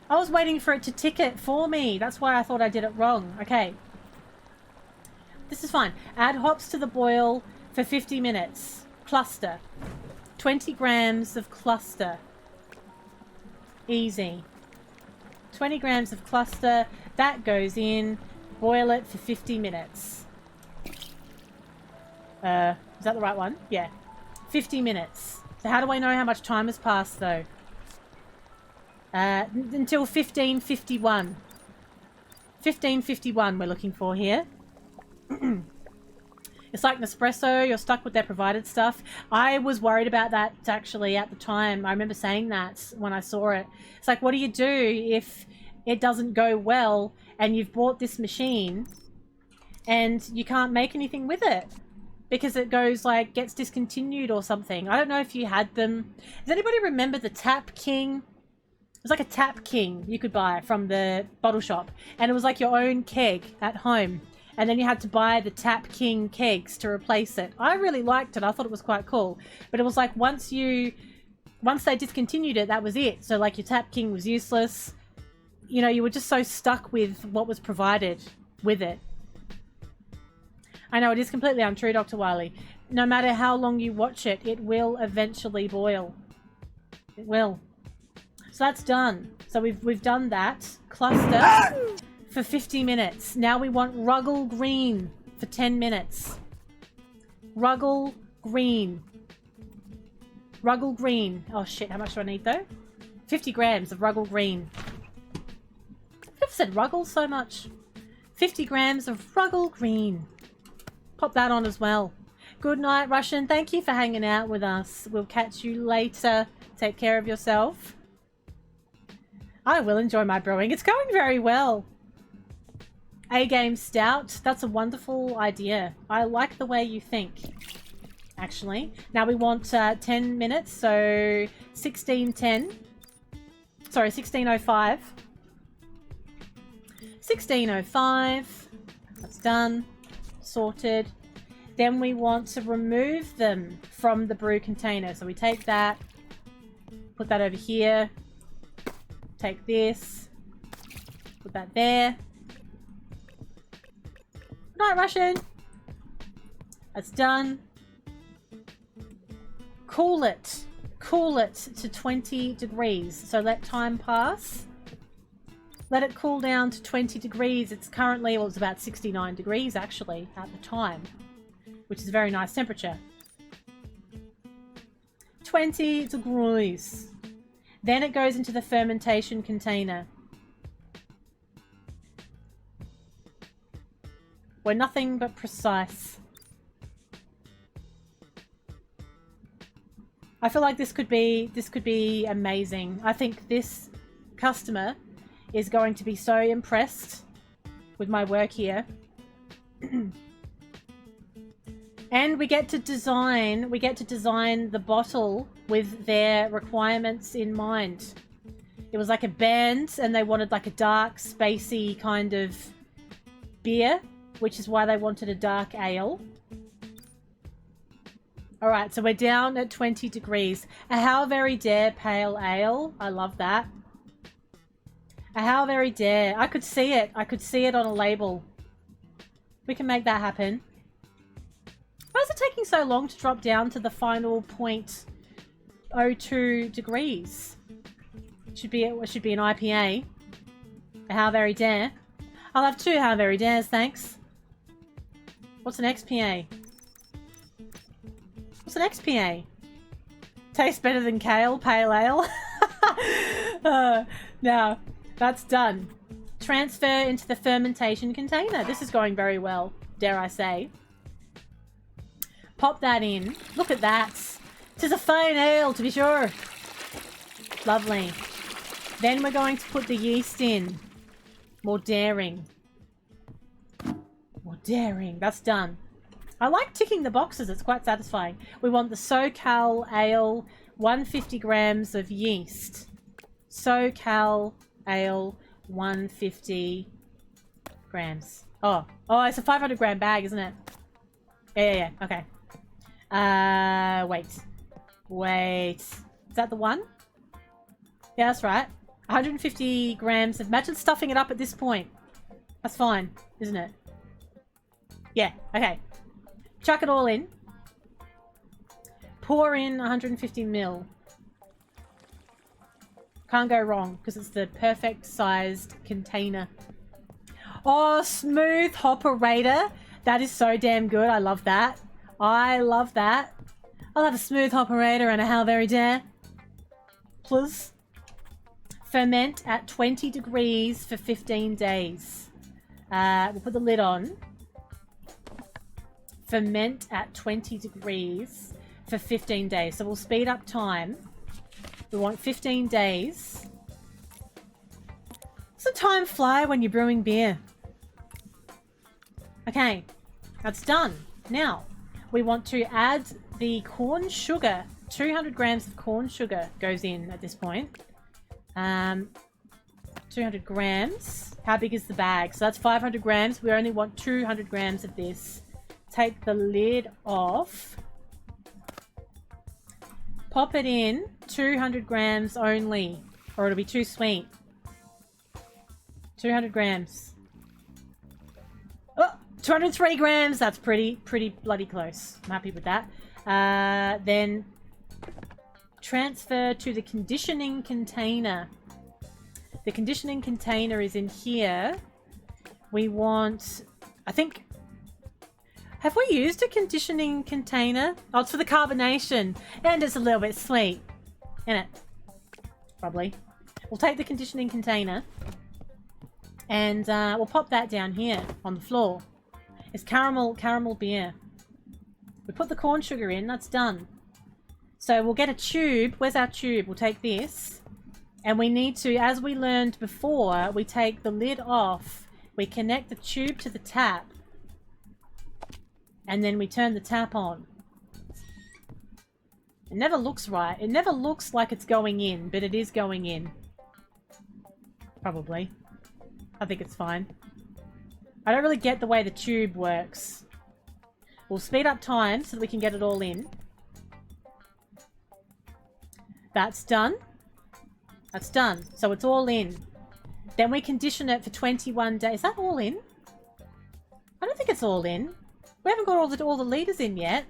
I was waiting for it to tick it for me. That's why I thought I did it wrong. Okay. This is fine. Add hops to the boil for 50 minutes. Cluster. 20 grams of cluster. Easy. 20 grams of cluster. That goes in. Boil it for 50 minutes. Is that the right one? Yeah. 50 minutes. So how do I know how much time has passed, though? Until 1551. 1551 we're looking for here. It's like Nespresso, you're stuck with their provided stuff. I was worried about that actually at the time. I remember saying that when I saw it. It's like, what do you do if it doesn't go well and you've bought this machine and you can't make anything with it? Because it goes like, gets discontinued or something. I don't know if you had them. Does anybody remember the Tap King? It was like a Tap King you could buy from the bottle shop. And it was like your own keg at home. And then you had to buy the Tap King kegs to replace it. I really liked it. I thought it was quite cool. But it was like once they discontinued it, that was it. So like your Tap King was useless. You know, you were just so stuck with what was provided with it. I know, it is completely untrue, Dr. Wiley. No matter how long you watch it, it will eventually boil. It will. So that's done. So we've done that. Cluster for 50 minutes. Now we want Ruggle Green for 10 minutes. Ruggle Green. Ruggle Green. Oh shit, how much do I need though? 50 grams of Ruggle Green. I've said Ruggle so much. 50 grams of Ruggle Green. Pop that on as well. Good night, Russian. Thank you for hanging out with us. We'll catch you later. Take care of yourself. I will enjoy my brewing. It's going very well. A-game stout. That's a wonderful idea. I like the way you think, actually. Now we want 10 minutes, so 16:10. Sorry, 16:05. 16:05. That's done. Sorted. Then we want to remove them from the brew container. So we take that, put that over here, take this, put that there. Good night, Russian. That's done. Cool it. Cool it to 20 degrees. So let time pass. Let it cool down to 20 degrees. It's currently, well, it's about 69 degrees actually at the time, which is a very nice temperature. 20 degrees. Then it goes into the fermentation container. We're nothing but precise. I feel like this could be amazing. I think this customer is going to be so impressed with my work here. And we get to design the bottle with their requirements in mind. It was like a band and they wanted like a dark, spacey kind of beer, which is why they wanted a dark ale. Alright, so we're down at 20 degrees. A How Very Dare Pale Ale. I love that. A How Very Dare. I could see it. I could see it on a label. We can make that happen. Why is it taking so long to drop down to the final 0.02 degrees? It should be an IPA. A How Very Dare. I'll have 2 How Very Dares, thanks. What's an XPA? What's an XPA? Tastes better than kale, pale ale. Now, that's done. Transfer into the fermentation container. This is going very well, dare I say. Pop that in. Look at that. 'Tis a fine ale, to be sure. Lovely. Then we're going to put the yeast in. More daring. More daring. That's done. I like ticking the boxes. It's quite satisfying. We want the SoCal Ale, 150 grams of yeast. SoCal Ale, 150 grams. Oh, it's a 500 gram bag, isn't it? Yeah. Okay. Wait. Is that the one? Yeah, that's right. 150 grams. Imagine stuffing it up at this point. That's fine, isn't it? Yeah, okay. Chuck it all in. Pour in 150 ml. Can't go wrong because it's the perfect sized container. Oh, smooth hopperator. That is so damn good. I love that. I love that. I'll have a smooth hopperator and a how very dare. Please. Ferment at 20 degrees for 15 days. We'll put the lid on. Ferment at 20 degrees for 15 days. So we'll speed up time. We want 15 days. Does the time fly when you're brewing beer? Okay, that's done. Now, we want to add the corn sugar. 200 grams of corn sugar goes in at this point. 200 grams. How big is the bag? So that's 500 grams. We only want 200 grams of this. Take the lid off. Pop it in. 200 grams only, or it'll be too sweet. 200 grams. Oh, 203 grams. That's pretty bloody close. I'm happy with that. Then transfer to the conditioning container. The conditioning container is in here. We want, I think, have we used a conditioning container? Oh, it's for the carbonation. And it's a little bit sweet. Isn't it? Probably. We'll take the conditioning container. And we'll pop that down here on the floor. It's caramel beer. We put the corn sugar in. That's done. So we'll get a tube. Where's our tube? We'll take this. And we need to, as we learned before, we take the lid off. We connect the tube to the tap. And then we turn the tap on. It never looks right. It never looks like it's going in, but it is going in. Probably. I think it's fine. I don't really get the way the tube works. We'll speed up time so that we can get it all in. That's done. That's done. So it's all in. Then we condition it for 21 days. Is that all in? I don't think it's all in. We haven't got all the litres in yet.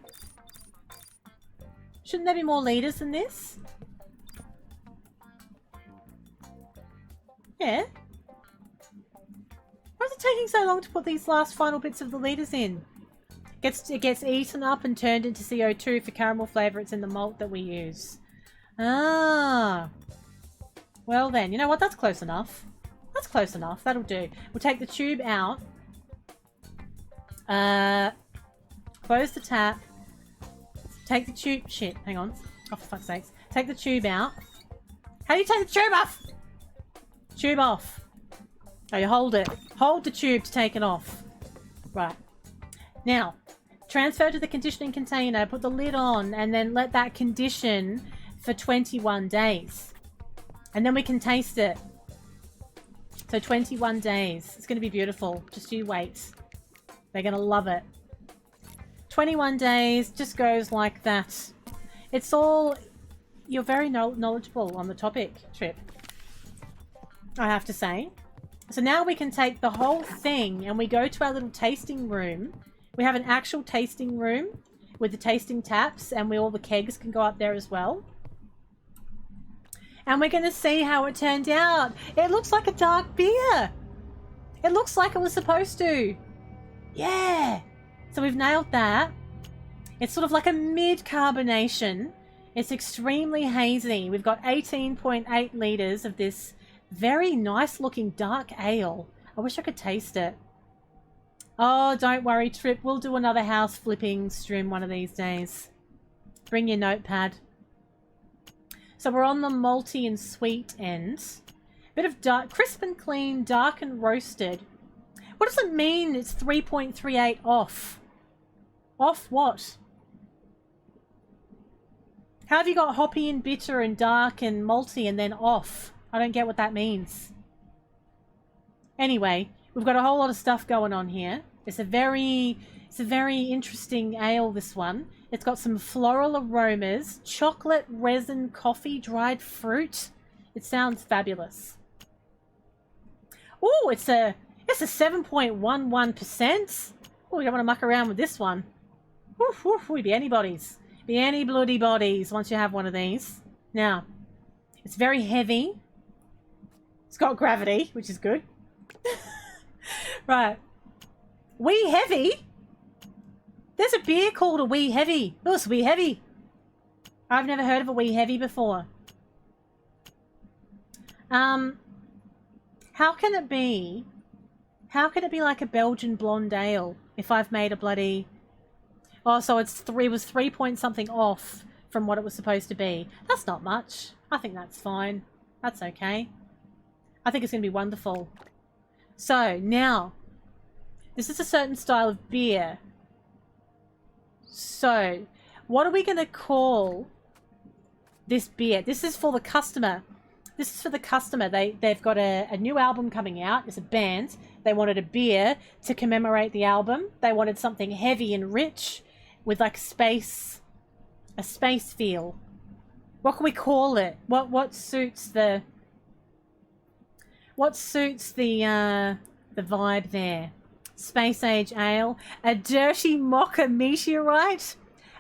Shouldn't there be more litres than this? Yeah. Why is it taking so long to put these last final bits of the litres in? It gets eaten up and turned into CO2 for caramel flavour. It's in the malt that we use. Ah. Well then, you know what? That's close enough. That's close enough. That'll do. We'll take the tube out. Close the tap. Take the tube... Shit, hang on. Oh, for fuck's sakes. Take the tube out. How do you take the tube off? Tube off. Oh, you hold it. Hold the tube to take it off. Right. Now, transfer to the conditioning container, put the lid on, and then let that condition for 21 days. And then we can taste it. So 21 days. It's going to be beautiful. Just you wait. They're going to love it. 21 days just goes like that. It's all... You're very knowledgeable on the topic, Trip. I have to say. So now we can take the whole thing and we go to our little tasting room. We have an actual tasting room with the tasting taps, and all the kegs can go up there as well. And we're going to see how it turned out. It looks like a dark beer. It looks like it was supposed to. Yeah. So we've nailed that. It's sort of like a mid-carbonation. It's extremely hazy. We've got 18.8 litres of this very nice looking dark ale. I wish I could taste it. Oh, don't worry, Trip. We'll do another house flipping stream one of these days. Bring your notepad. So we're on the malty and sweet end. Bit of dark, crisp and clean, dark and roasted. What does it mean it's 3.38 off? Off what? How have you got hoppy and bitter and dark and malty and then off? I don't get what that means. Anyway, We've got a whole lot of stuff going on here. It's a very interesting ale, this one. It's got some floral aromas, chocolate, resin, coffee, dried fruit. It sounds fabulous. Oh, it's a 7.11%. Oh, we don't want to muck around with this one. Woof, woof, we be anybody's. Be any bloody bodies once you have one of these. Now, it's very heavy. It's got gravity, which is good. Right. Wee Heavy? There's a beer called a Wee Heavy. Oh, it's Wee Heavy. I've never heard of a Wee Heavy before. How can it be? How can it be like a Belgian blonde ale if I've made a bloody... Oh, so it was 3 point something off from what it was supposed to be. That's not much. I think that's fine. That's okay. I think it's going to be wonderful. So, now, this is a certain style of beer. So, what are we going to call this beer? This is for the customer. This is for the customer. They've got a new album coming out. It's a band. They wanted a beer to commemorate the album. They wanted something heavy and rich with like a space feel. What can we call it? What suits the vibe there? Space Age Ale, a dirty mocha meteorite,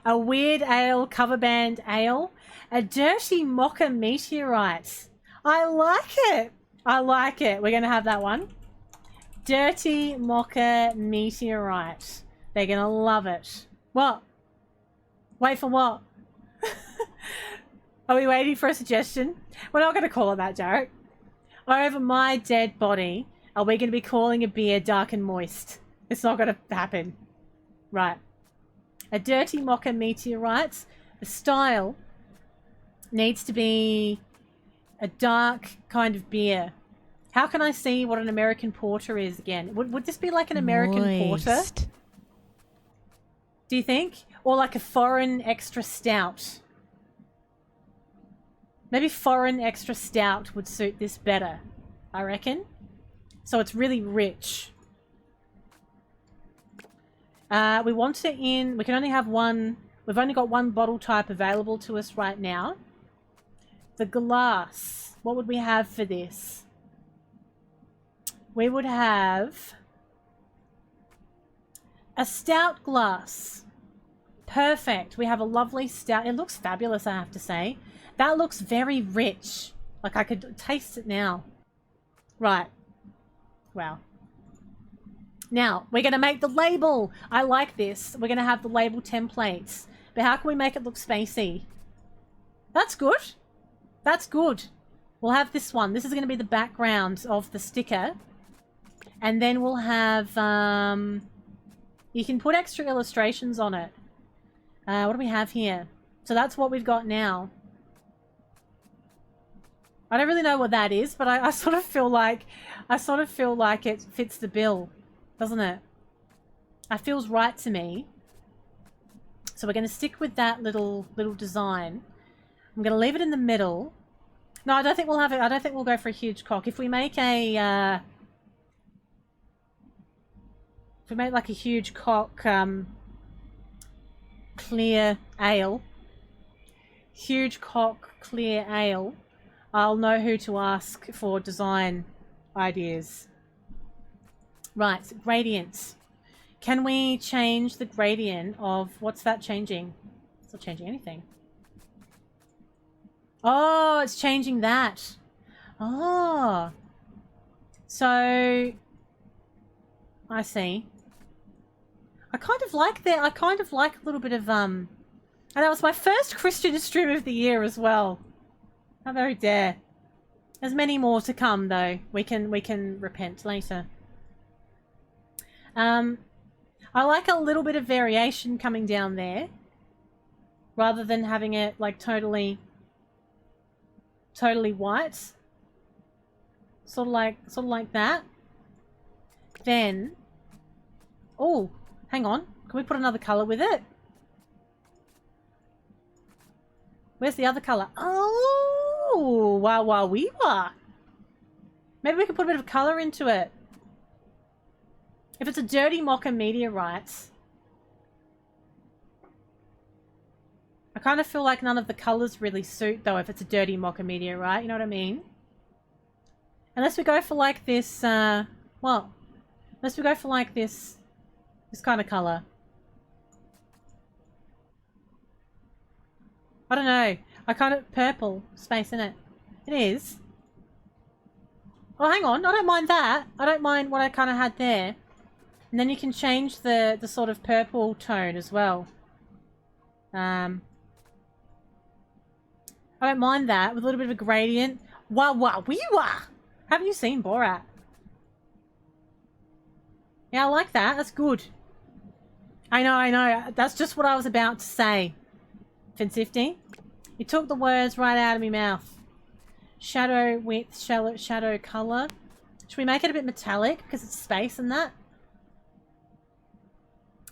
a weird ale cover band ale, a dirty mocha meteorite. I like it. I like it. We're going to have that one. Dirty mocha meteorite. They're going to love it. What? Wait for what? Are we waiting for a suggestion? We're not going to call it that, Jarek. Over my dead body, are we going to be calling a beer dark and moist? It's not going to happen. Right. A dirty mocha meteorite. The style needs to be a dark kind of beer. How can I see what an American porter is again? Would this be like an American porter? Do you think? Or like a foreign extra stout? Maybe foreign extra stout would suit this better, I reckon. So it's really rich. We want it in... We can only have one... We've only got one bottle type available to us right now. The glass. What would we have for this? We would have... a stout glass. Perfect. We have a lovely stout. It looks fabulous, I have to say. That looks very rich. Like I could taste it now. Right. Wow. Now, we're going to make the label. I like this. We're going to have the label templates. But how can we make it look spacey? That's good. That's good. We'll have this one. This is going to be the background of the sticker. And then we'll have... you can put extra illustrations on it. What do we have here? So that's what we've got now. I don't really know what that is, but I sort of feel like it fits the bill, doesn't it? It feels right to me. So we're going to stick with that little design. I'm going to leave it in the middle. No, I don't think we'll have it. I don't think we'll go for a huge cock. If we make a if we make like a huge cock clear ale, huge cock clear ale, I'll know who to ask for design ideas. Right, gradients. Can we change the gradient of... What's that changing? It's not changing anything. Oh, it's changing that. Oh. So... I see. I kind of like that. I kind of like a little bit of... And that was my first Christian stream of the year as well. How very dare. There's many more to come, though. We can repent later. I like a little bit of variation coming down there, rather than having it like totally white. Sort of like that. Then, oh, hang on. Can we put another color with it? Where's the other color? Oh, wow, wee wah. Maybe we can put a bit of color into it. If it's a dirty mocha meteorite, I kind of feel like none of the colors really suit, though, if it's a dirty mocha meteorite, you know what I mean? Unless we go for, like, this, well, unless we go for, like, this kind of color. I don't know. I kind of... Purple space, in it. It is. Oh, hang on. I don't mind that. I don't mind what I kind of had there. And then you can change the sort of purple tone as well. I don't mind that, with a little bit of a gradient. Wah wah wee wah! Haven't you seen Borat? Yeah, I like that. That's good. I know. That's just what I was about to say. Fin50. You took the words right out of my mouth. Shadow width, shadow color. Should we make it a bit metallic because it's space and that?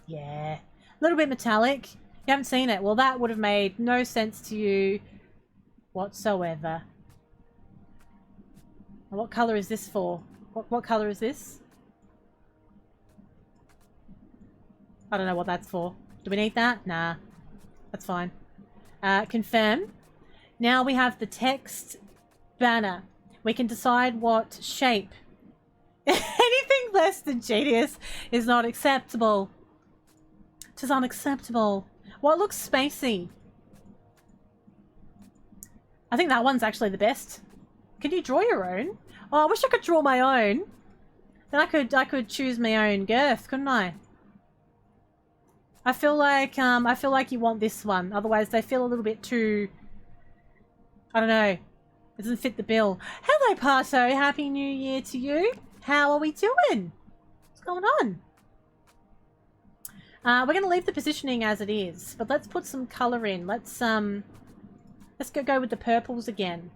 Yeah. A little bit metallic. You haven't seen it. Well, that would have made no sense to you whatsoever. And what color is this for? What color is this? I don't know what that's for. Do we need that? Nah. That's fine. Confirm. Now we have the text banner. We can decide what shape. Anything less than genius is not acceptable. It is unacceptable. What looks spacey? I think that one's actually the best. Can you draw your own? Oh, I wish I could draw my own. Then I could choose my own girth, couldn't I? I feel like you want this one. Otherwise, they feel a little bit too... I don't know. It doesn't fit the bill. Hello, Pato. Happy New Year to you. How are we doing? What's going on? We're going to leave the positioning as it is, but let's put some colour in. Let's go with the purples again.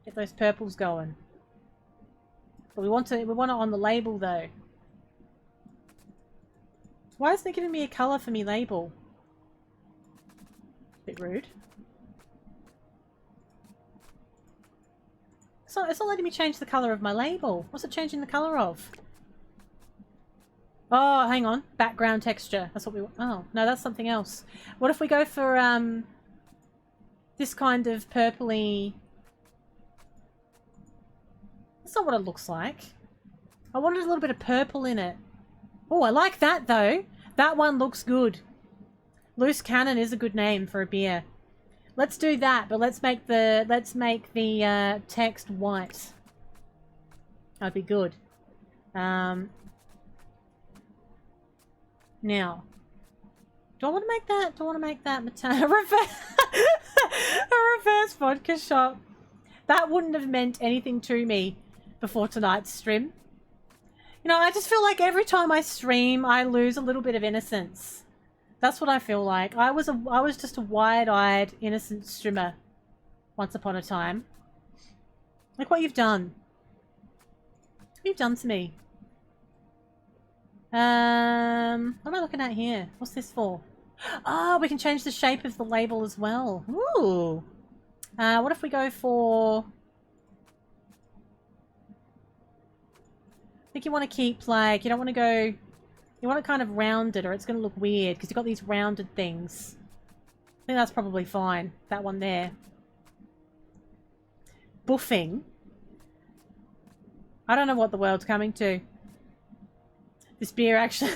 Get those purples going. But we want it on the label though. Why isn't it giving me a colour for me label? Bit rude. It's not letting me change the colour of my label. What's it changing the colour of? Oh, hang on. Background texture. That's what we want. Oh, no, that's something else. What if we go for, this kind of purpley... That's not what it looks like. I wanted a little bit of purple in it. Oh, I like that, though. That one looks good. Loose Cannon is a good name for a beer. Let's do that, but let's make the text white. That'd be good. Now, do I want to make that? Do I want to make that a reverse vodka shop? That wouldn't have meant anything to me before tonight's stream. You know, I just feel like every time I stream, I lose a little bit of innocence. That's what I feel like. I was just a wide-eyed, innocent streamer once upon a time. Look what you've done. What you've done to me. What am I looking at here? What's this for? Oh, we can change the shape of the label as well. Ooh. What if we go for... I think you want to keep, like, you don't want to go... You want it kind of rounded or it's going to look weird because you've got these rounded things. I think that's probably fine. That one there. Buffing. I don't know what the world's coming to. This beer actually...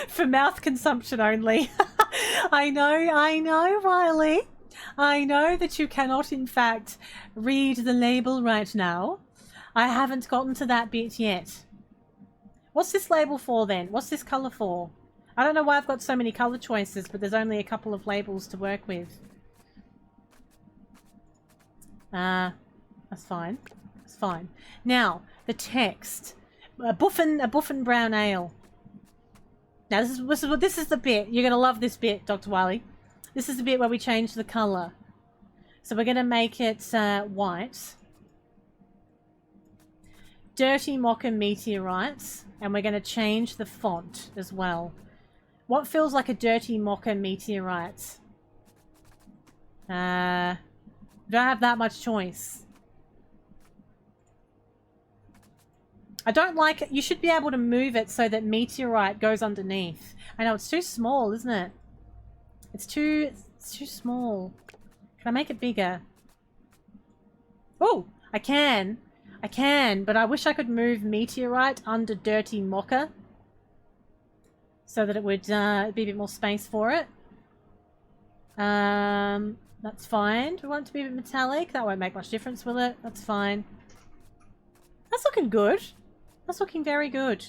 for mouth consumption only. I know, Riley. I know that you cannot, in fact, read the label right now. I haven't gotten to that bit yet. What's this label for, then? What's this colour for? I don't know why I've got so many colour choices, but there's only a couple of labels to work with. That's fine. That's fine. Now, the text. A Buffin brown ale. Now, this is the bit. You're going to love this bit, Dr. Wiley. This is the bit where we change the colour. So we're going to make it white. Dirty Mocha Meteorites. And we're going to change the font as well. What feels like a Dirty Mocha Meteorite? Don't have that much choice. I don't like it. You should be able to move it so that meteorite goes underneath. I know, it's too small, isn't it? It's too small. Can I make it bigger? Oh, I can. I can, but I wish I could move meteorite under dirty mocha so that it would be a bit more space for it. That's fine. Do we want it to be a bit metallic? That won't make much difference, will it? That's fine. That's looking good. That's looking very good.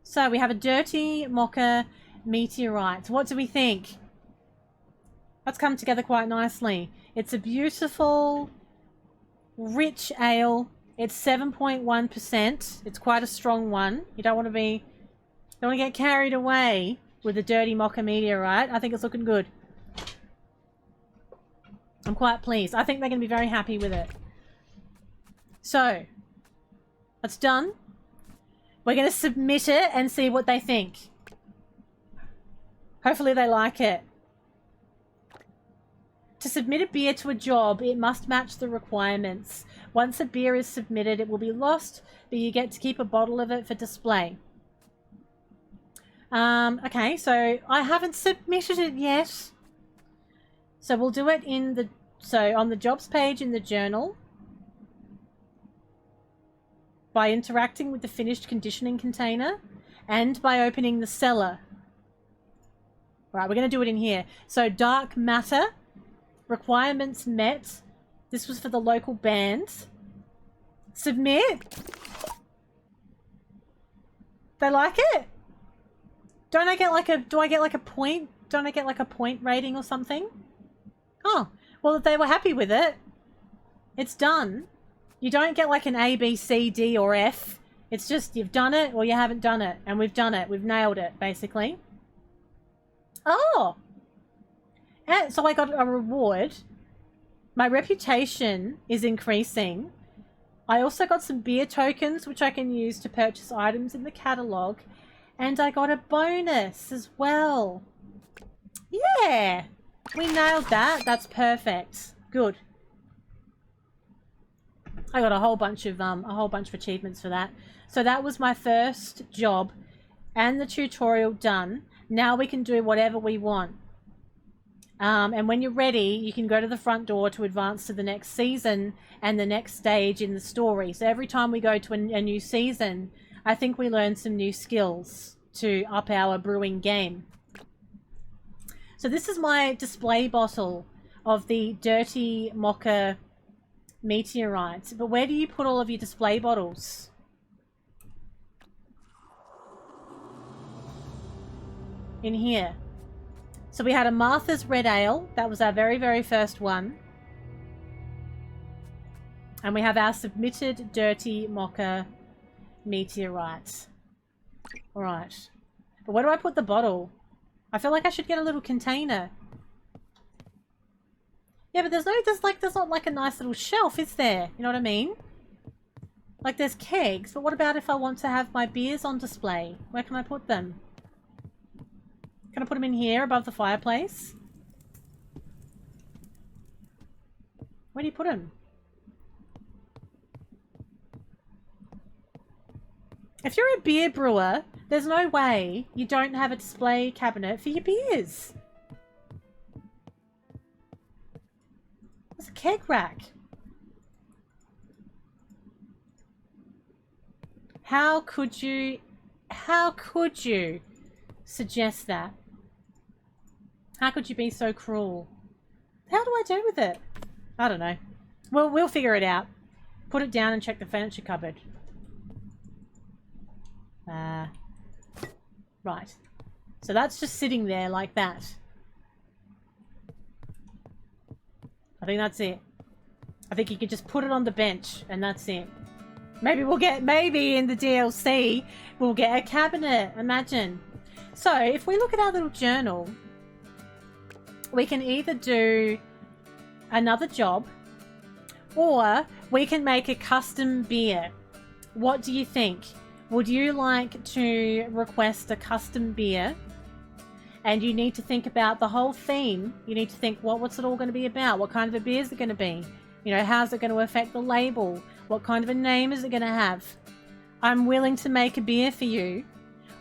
So we have a dirty mocha meteorite. What do we think? That's come together quite nicely. It's a beautiful, rich ale. It's 7.1%. It's quite a strong one. You don't want to get carried away with a dirty mocha meteorite. I think it's looking good. I'm quite pleased. I think they're going to be very happy with it. So, that's done. We're going to submit it and see what they think. Hopefully they like it. To submit a beer to a job, it must match the requirements. Once a beer is submitted, it will be lost, but you get to keep a bottle of it for display. Okay, so I haven't submitted it yet. So we'll do it on the jobs page in the journal. By interacting with the finished conditioning container and by opening the cellar. Alright, we're going to do it in here. So dark matter, requirements met. This was for the local band. Submit. They like it? Do I get like a point? Don't I get like a point rating or something? Oh, well, if they were happy with it, it's done. You don't get like an A, B, C, D, or F. It's just you've done it or you haven't done it. And we've done it. We've nailed it, basically. Oh! And so I got a reward. My reputation is increasing. I also got some beer tokens, which I can use to purchase items in the catalogue. And I got a bonus as well. Yeah! We nailed that. That's perfect. Good. I got a whole bunch of achievements for that. So that was my first job and the tutorial done. Now we can do whatever we want. And when you're ready, you can go to the front door to advance to the next season and the next stage in the story. So every time we go to a new season, I think we learn some new skills to up our brewing game. So this is my display bottle of the dirty mocha meteorite. But where do you put all of your display bottles? In here. So we had a Martha's Red Ale. That was our very, very first one. And we have our submitted dirty mocha meteorite. Alright. But where do I put the bottle? I feel like I should get a little container. Yeah, but there's not like a nice little shelf, is there? You know what I mean? Like there's kegs, but what about if I want to have my beers on display? Where can I put them? Can I put them in here above the fireplace? Where do you put them? If you're a beer brewer, there's no way you don't have a display cabinet for your beers. There's a keg rack. How could you suggest that? How could you be so cruel? How do I do with it? I don't know. We'll figure it out. Put it down and check the furniture cupboard. Right. So that's just sitting there like that. I think that's it. I think you can just put it on the bench and that's it. Maybe in the DLC, we'll get a cabinet. Imagine. So, if we look at our little journal, we can either do another job or we can make a custom beer. What do you think? Would you like to request a custom beer? And you need to think about the whole theme. You need to think, what's it all going to be about? What kind of a beer is it going to be? You know, how's it going to affect the label? What kind of a name is it going to have? I'm willing to make a beer for you,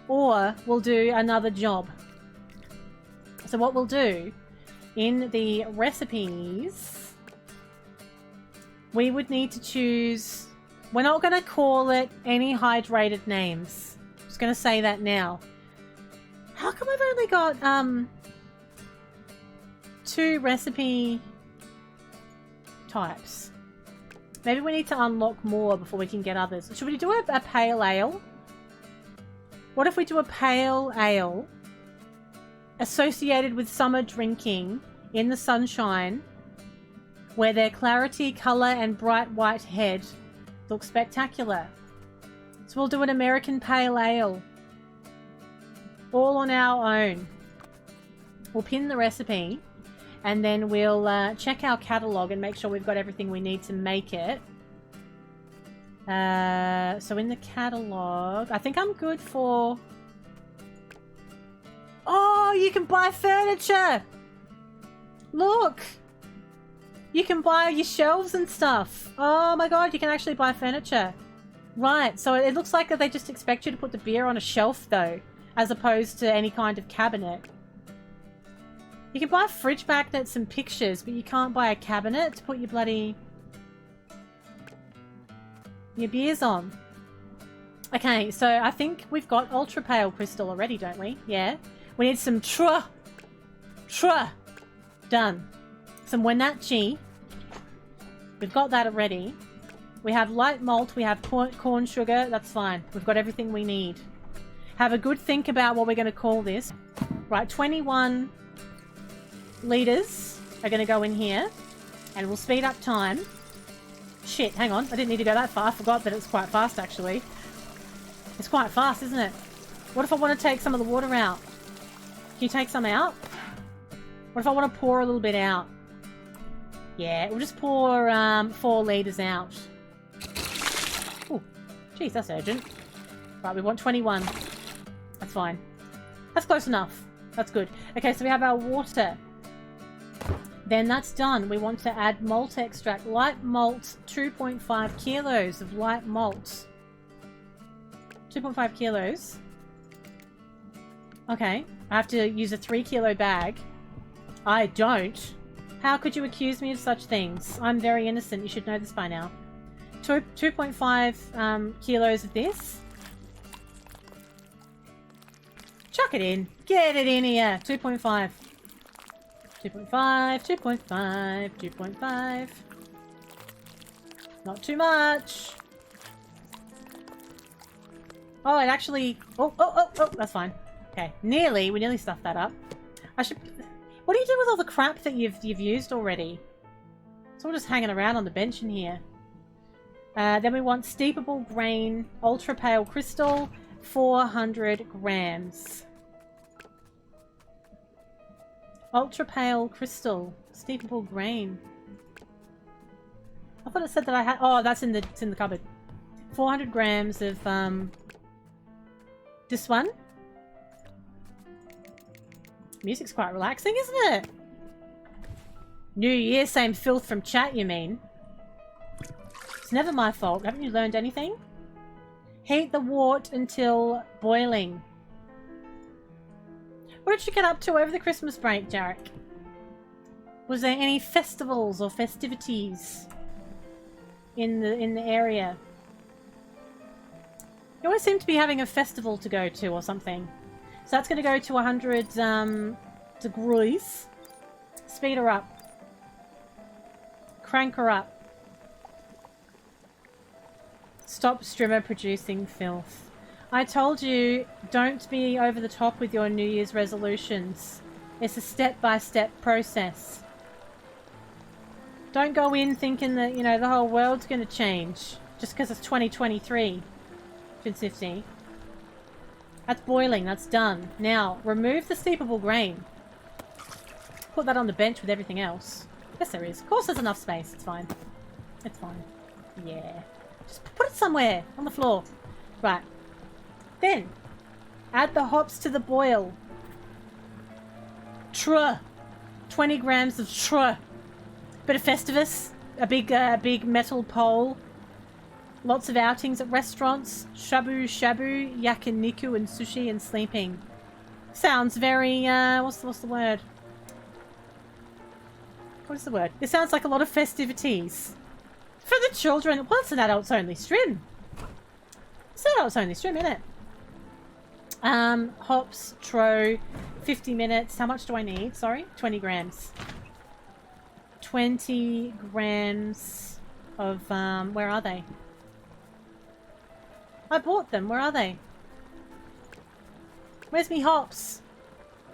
or we'll do another job. So what we'll do, in the recipes, we would need to choose... We're not going to call it any hydrated names. I'm just going to say that now. How come I've only got 2 recipe types? Maybe we need to unlock more before we can get others. Should we do a pale ale? What if we do a pale ale associated with summer drinking in the sunshine, where their clarity, colour and bright white head look spectacular? So we'll do an American pale ale. All on our own. We'll pin the recipe and then we'll check our catalogue and make sure we've got everything we need to make it. So in the catalogue, I think I'm good for... Oh, you can buy furniture! Look! You can buy your shelves and stuff. Oh my god, you can actually buy furniture. Right, so it looks like that they just expect you to put the beer on a shelf though, as opposed to any kind of cabinet. You can buy fridge magnets and pictures, but you can't buy a cabinet to put your bloody... your beers on. Okay, so I think we've got ultra pale crystal already, don't we? Yeah. We need some Tra. Done. Some Wenatchee. We've got that already. We have light malt. We have corn sugar. That's fine. We've got everything we need. Have a good think about what we're going to call this. Right, 21 litres are going to go in here. And we'll speed up time. Shit, hang on. I didn't need to go that far. I forgot that it's quite fast, actually. It's quite fast, isn't it? What if I want to take some of the water out? Can you take some out? What if I want to pour a little bit out? Yeah, we'll just pour 4 litres out. Oh, geez, that's urgent. Right, we want 21. That's fine. That's close enough. That's good. Okay, so we have our water. Then that's done. We want to add malt extract. Light malt, 2.5 kilos of light malt. 2.5 kilos. Okay, I have to use a 3 kilo bag. I don't. How could you accuse me of such things? I'm very innocent. You should know this by now. 2.5 kilos of this. Chuck it in. Get it in here. 2.5. 2.5, 2.5, 2.5. Not too much. Oh, it actually... Oh, that's fine. Okay, we nearly stuffed that up. I should... What do you do with all the crap that you've used already? It's all just hanging around on the bench in here. Then we want steepable grain, ultra pale crystal, 400 grams. Ultra pale crystal, steepable grain. I thought it said that I had... Oh, it's in the cupboard. 400 grams of this one. Music's quite relaxing, isn't it? New Year, same filth from chat, you mean? It's never my fault. Haven't you learned anything? Heat the wort until boiling. What did you get up to over the Christmas break, Jarek? Was there any festivals or festivities in the area? You always seem to be having a festival to go to or something. So that's going to go to 100 degrees. Speed her up. Crank her up. Stop streamer producing filth. I told you, don't be over the top with your New Year's resolutions. It's a step-by-step process. Don't go in thinking that, you know, the whole world's going to change just because it's 2023. 50. That's boiling. That's done. Now, remove the steepable grain. Put that on the bench with everything else. Yes, there is. Of course there's enough space. It's fine. It's fine. Yeah. Just put it somewhere on the floor. Right. Then, add the hops to the boil. 20 grams of Bit of Festivus. A big metal pole. Lots of outings at restaurants. Shabu shabu, yakiniku and sushi and sleeping. Sounds very, what's the word? What is the word? It sounds like a lot of festivities. For the children. Well, it's an adults only stream. It's an adults only stream, isn't it? Hops, tro, 50 minutes. How much do I need? Sorry? 20 grams. 20 grams of, where are they? I bought them. Where are they? Where's me hops?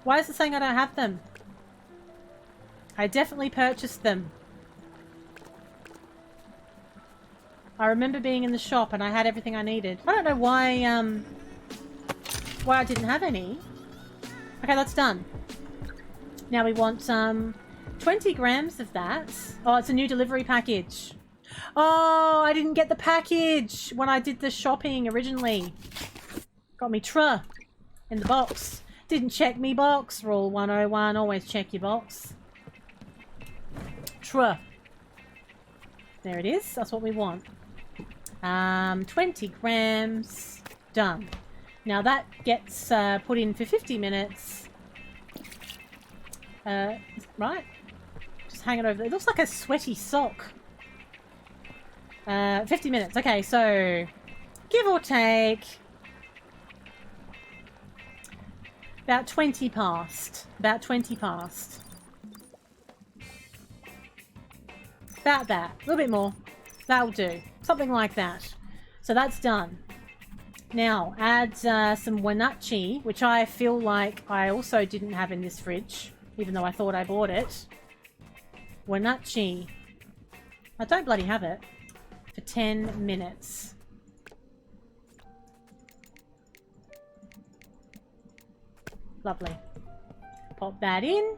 Why is it saying I don't have them? I definitely purchased them. I remember being in the shop and I had everything I needed. I don't know why I didn't have any. Okay, that's done. Now we want 20 grams of that. Oh, it's a new delivery package. Oh, I didn't get the package when I did the shopping originally. Got me truh in the box. Didn't check me box. Rule 101, always check your box. Truh. There it is. That's what we want. 20 grams. Done. Now that gets put in for 50 minutes. Right. Just hang it over. It looks like a sweaty sock. 50 minutes. Okay, so give or take about 20 past. About 20 past. About that. A little bit more. That'll do. Something like that. So that's done. Now, add some wanachi, which I feel like I also didn't have in this fridge, even though I thought I bought it. Wanachi. I don't bloody have it. For 10 minutes. Lovely. Pop that in.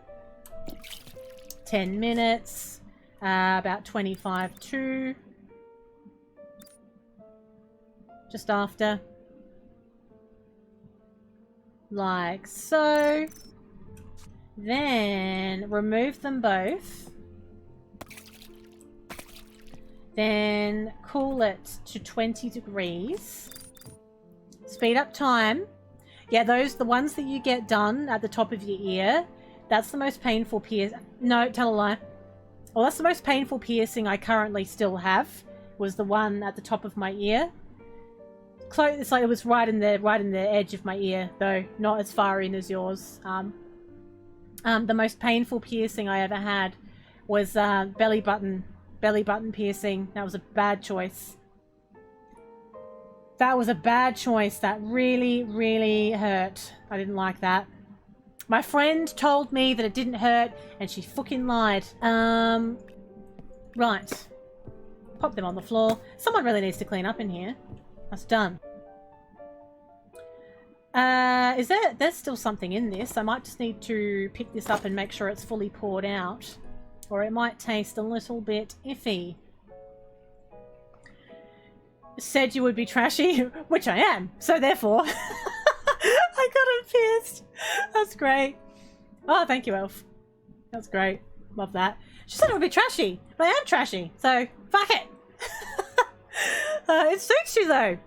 10 minutes. About 25 to. Just after. Like so. Then remove them both. Then cool it to 20 degrees. Speed up time. Yeah, the ones that you get done at the top of your ear, that's the most painful piercing. No, tell a lie. Well, that's the most painful piercing I currently still have, was the one at the top of my ear. It's like it was right in the edge of my ear, though not as far in as yours. The most painful piercing I ever had was belly button piercing. That was a bad choice. That was a bad choice. That really, really hurt. I didn't like that. My friend told me that it didn't hurt, and she fucking lied. Right. Pop them on the floor. Someone really needs to clean up in here. That's done. There's still something in this. I might just need to pick this up and make sure it's fully poured out. Or it might taste a little bit iffy. Said you would be trashy, which I am. So therefore, I got it pierced. That's great. Oh, thank you, Elf. That's great. Love that. She said it would be trashy, but I am trashy. So, fuck it. It suits you though.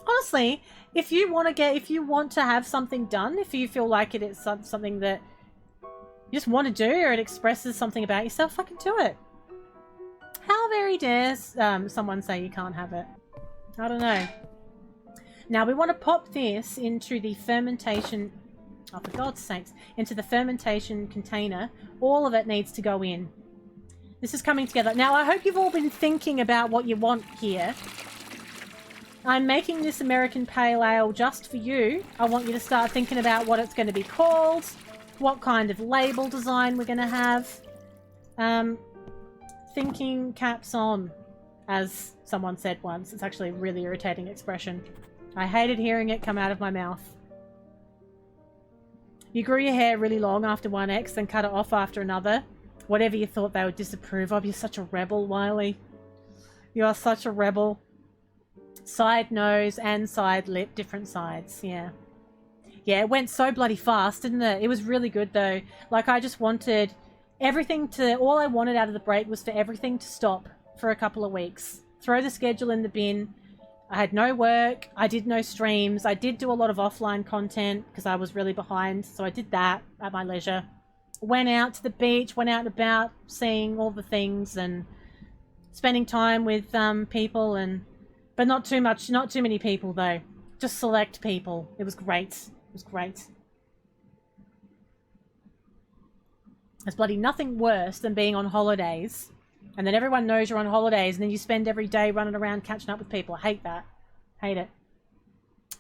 Honestly, if you want to have something done, if you feel like it is something that you just want to do, or it expresses something about yourself, fucking do it. How very dare someone say you can't have it? I don't know. Now we want to pop this into the fermentation, oh for God's sakes, into the fermentation container. All of it needs to go in. This is coming together. Now I hope you've all been thinking about what you want here. I'm making this American Pale Ale just for you. I want you to start thinking about what it's going to be called, what kind of label design we're going to have. Thinking caps on, as someone said once. It's actually a really irritating expression. I hated hearing it come out of my mouth. You grew your hair really long after one ex, then cut it off after another. Whatever you thought they would disapprove of. You're such a rebel, Wiley. You are such a rebel. Side nose and side lip, different sides, yeah. Yeah, it went so bloody fast, didn't it? It was really good though. Like I just wanted everything to, all I wanted out of the break was for everything to stop for a couple of weeks. Throw the schedule in the bin, I had no work. I did no streams. I did do a lot of offline content because I was really behind. So I did that at my leisure. Went out to the beach, went out and about, seeing all the things and spending time with people, but not too much, not too many people though. Just select people. It was great. It was great. There's bloody nothing worse than being on holidays and then everyone knows you're on holidays and then you spend every day running around catching up with people. I hate that. Hate it.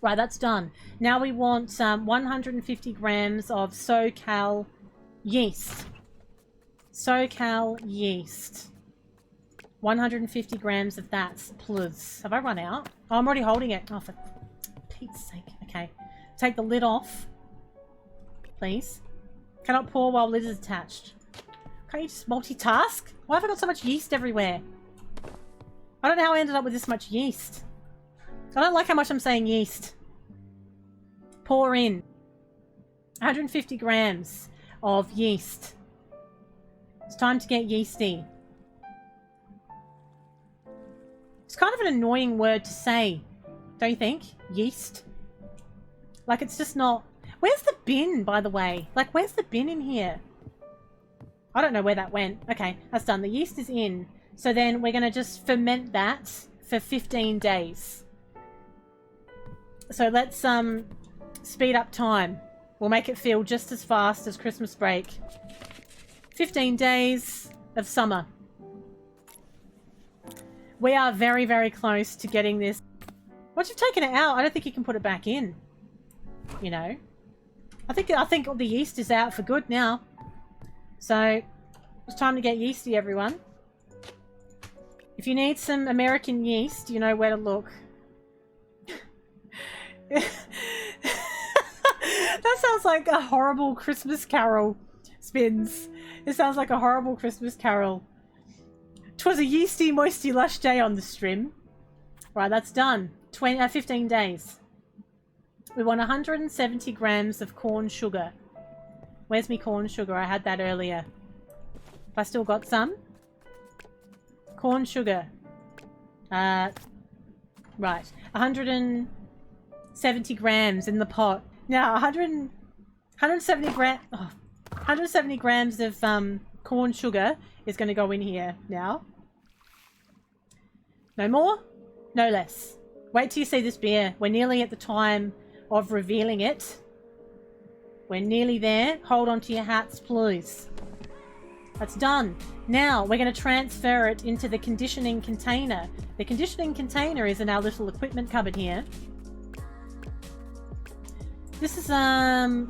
Right, that's done. Now we want 150 grams of SoCal yeast. SoCal yeast. 150 grams of that, plus. Have I run out? Oh, I'm already holding it. Oh, for Pete's sake. Okay. Take the lid off. Please. Cannot pour while lid is attached. Can't you just multitask? Why have I got so much yeast everywhere? I don't know how I ended up with this much yeast. I don't like how much I'm saying yeast. Pour in 150 grams of yeast. It's time to get yeasty. It's kind of an annoying word to say, don't you think? Yeast. Like, it's just not... Where's the bin, by the way? Like, where's the bin in here? I don't know where that went. Okay, that's done. The yeast is in. So then we're going to just ferment that for 15 days. So let's speed up time. We'll make it feel just as fast as Christmas break. 15 days of summer. We are very, very close to getting this. Once you've taken it out, I don't think you can put it back in. You know? I think the yeast is out for good now. So, it's time to get yeasty, everyone. If you need some American yeast, you know where to look. That sounds like a horrible Christmas carol, Spins. It sounds like a horrible Christmas carol. 'Twas a yeasty, moisty, lush day on the stream. Right, that's done. 15 days. We want 170 grams of corn sugar. Where's me corn sugar? I had that earlier. Have I still got some? Corn sugar. Right. 170 grams in the pot. Now, 170 grams of corn sugar is going to go in here now. No more, no less. Wait till you see this beer. We're nearly at the time of revealing it. We're nearly there. Hold on to your hats, please. That's done. Now, we're going to transfer it into the conditioning container. The conditioning container is in our little equipment cupboard here. This is, no.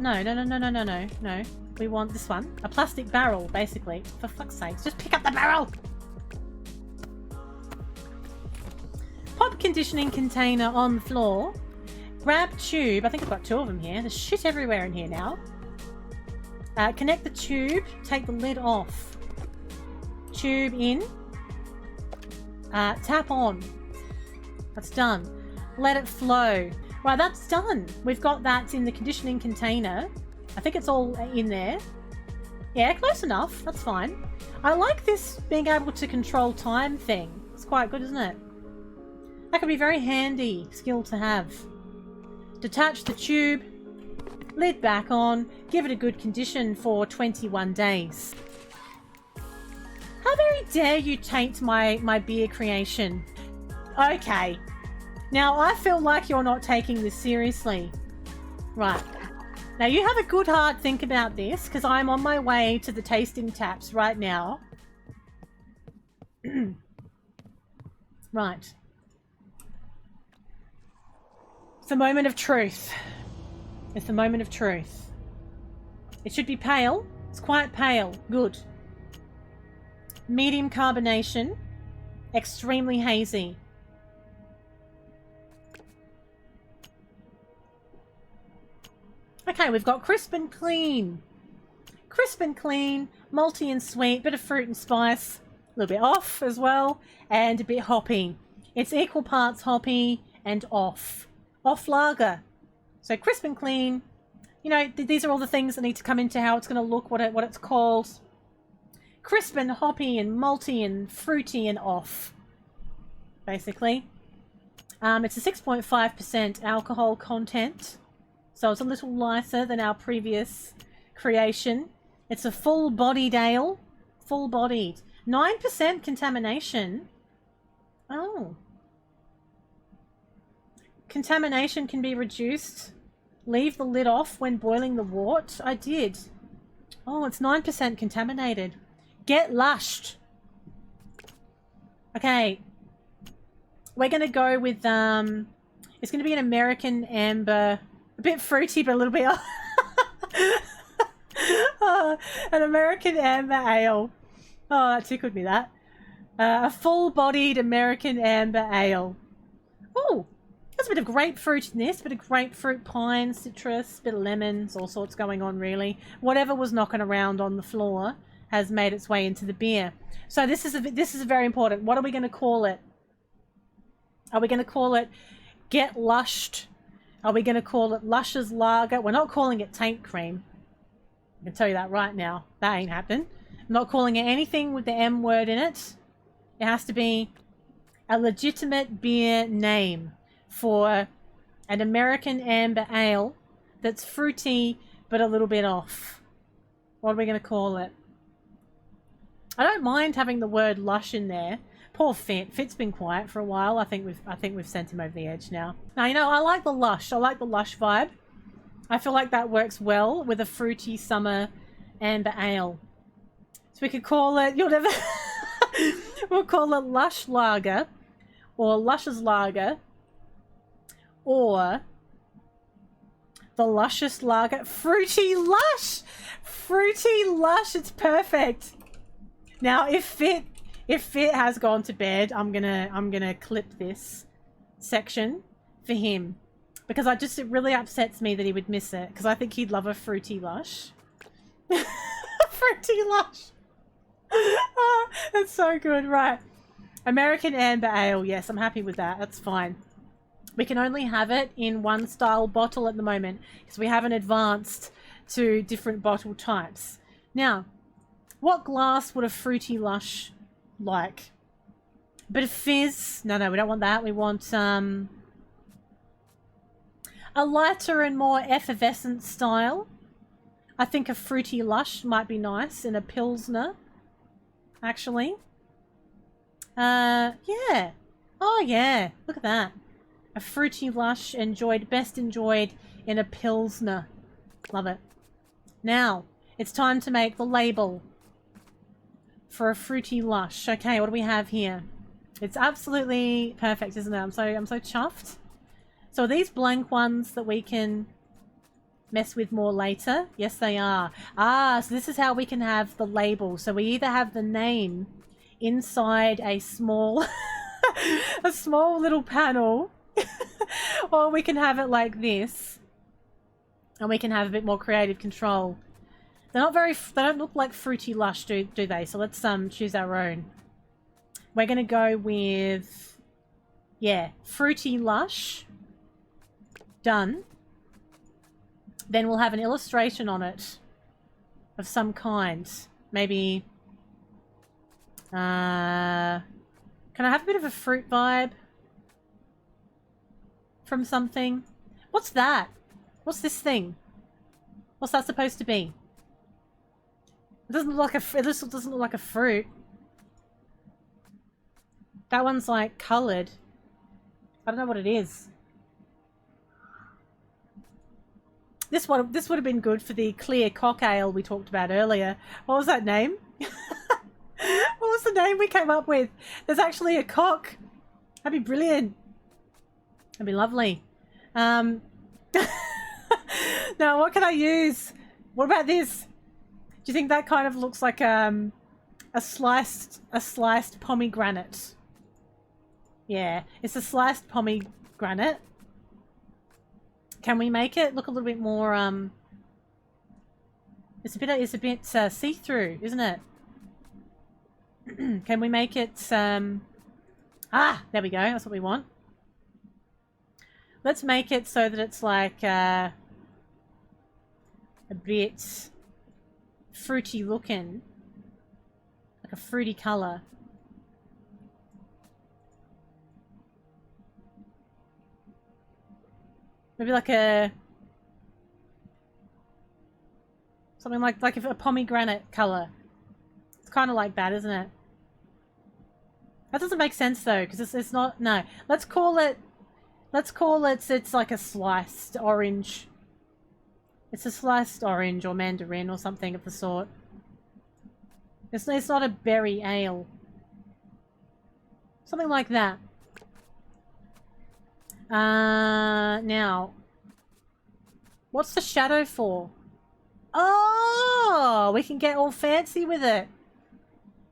We want this one. A plastic barrel, basically. For fuck's sake, just pick up the barrel! Pop conditioning container on the floor. Grab tube. I think I've got 2 of them here. There's shit everywhere in here now. Connect the tube. Take the lid off. Tube in. Tap on. That's done. Let it flow. Right, that's done. We've got that in the conditioning container. I think it's all in there. Yeah, close enough. That's fine. I like this being able to control time thing. It's quite good, isn't it? That could be a very handy skill to have. Detach the tube. Lid back on. Give it a good condition for 21 days. How very dare you taint my beer creation. Okay. Now, I feel like you're not taking this seriously. Right. Now, you have a good hard think about this, because I'm on my way to the tasting taps right now. Right. It's the moment of truth. It's the moment of truth. It should be pale. It's quite pale. Good. Medium carbonation. Extremely hazy. Okay, we've got crisp and clean. Crisp and clean, malty and sweet, bit of fruit and spice, a little bit off as well, and a bit hoppy. It's equal parts hoppy and off. Off lager. So crisp and clean. You know, these are all the things that need to come into how it's going to look, what it's called. Crisp and hoppy and malty and fruity and off. Basically. It's a 6.5% alcohol content, so it's a little lighter than our previous creation. It's a full-bodied ale. Full-bodied. 9% contamination. Oh. Contamination can be reduced. Leave the lid off when boiling the wort. I did. Oh, it's 9% contaminated. Get lushed. Okay. We're going to go with, it's going to be an American amber. A bit fruity, but a little bit... an American amber ale. Oh, that tickled me, that. A full-bodied American amber ale. Oh, there's a bit of grapefruit in this. A bit of grapefruit, pine, citrus, a bit of lemons, all sorts going on, really. Whatever was knocking around on the floor has made its way into the beer. So this is very important. What are we going to call it? Are we going to call it Get Lushed? Are we going to call it Lush's Lager? We're not calling it Taint Cream. I can tell you that right now. That ain't happening. I'm not calling it anything with the M word in it. It has to be a legitimate beer name for an American amber ale that's fruity but a little bit off. What are we going to call it? I don't mind having the word lush in there. Poor Fit. Fit's been quiet for a while. I think we've sent him over the edge now. Now, you know, I like the lush. I like the lush vibe. I feel like that works well with a fruity summer amber ale. So we could call it, you'll never, we'll call it Lush Lager, or Lush's Lager, or the Luscious Lager. Fruity Lush! Fruity Lush, it's perfect. Now, if Fit has gone to bed, I'm gonna clip this section for him. Because it really upsets me that he would miss it. Because I think he'd love a fruity lush. Fruity lush. Oh, that's so good. Right. American amber ale. Yes, I'm happy with that. That's fine. We can only have it in one style bottle at the moment. Because we haven't advanced to different bottle types. Now, what glass would a fruity lush like? A bit of fizz. No, we don't want that. We want a lighter and more effervescent style. I think a fruity lush might be nice in a pilsner, actually. Yeah. Oh, yeah. Look at that. A fruity lush best enjoyed in a pilsner. Love it. Now, it's time to make the label for a fruity lush. Okay, what do we have here? It's absolutely perfect, isn't it? I'm so chuffed. So are these blank ones that we can mess with more later? Yes, they are. Ah, so this is how we can have the label. So we either have the name inside a small, a small little panel, or we can have it like this, and we can have a bit more creative control. They don't look like Fruity Lush, do they? So let's choose our own. We're gonna go with, yeah, Fruity Lush. Done. Then we'll have an illustration on it of some kind. Maybe, can I have a bit of a fruit vibe from something? What's that? What's this thing? What's that supposed to be? It doesn't look like it doesn't look like a fruit. That one's like coloured. I don't know what it is. This would have been good for the clear cock ale we talked about earlier. What was that name? What was the name we came up with? There's actually a cock. That'd be brilliant. That'd be lovely. Now, what can I use? What about this? Do you think that kind of looks like a sliced pomegranate? Yeah, it's a sliced pomegranate. Can we make it look a little bit more, it's a bit see-through, isn't it? Can we make it, there we go, that's what we want. Let's make it so that it's like, a bit fruity looking. Like a fruity colour. Maybe like a... something like a pomegranate colour. It's kind of like that, isn't it? That doesn't make sense though, because it's not... No. Let's call it... It's like a sliced orange. It's a sliced orange or mandarin or something of the sort. It's not a berry ale. Something like that. Now, what's the shadow for? Oh, we can get all fancy with it.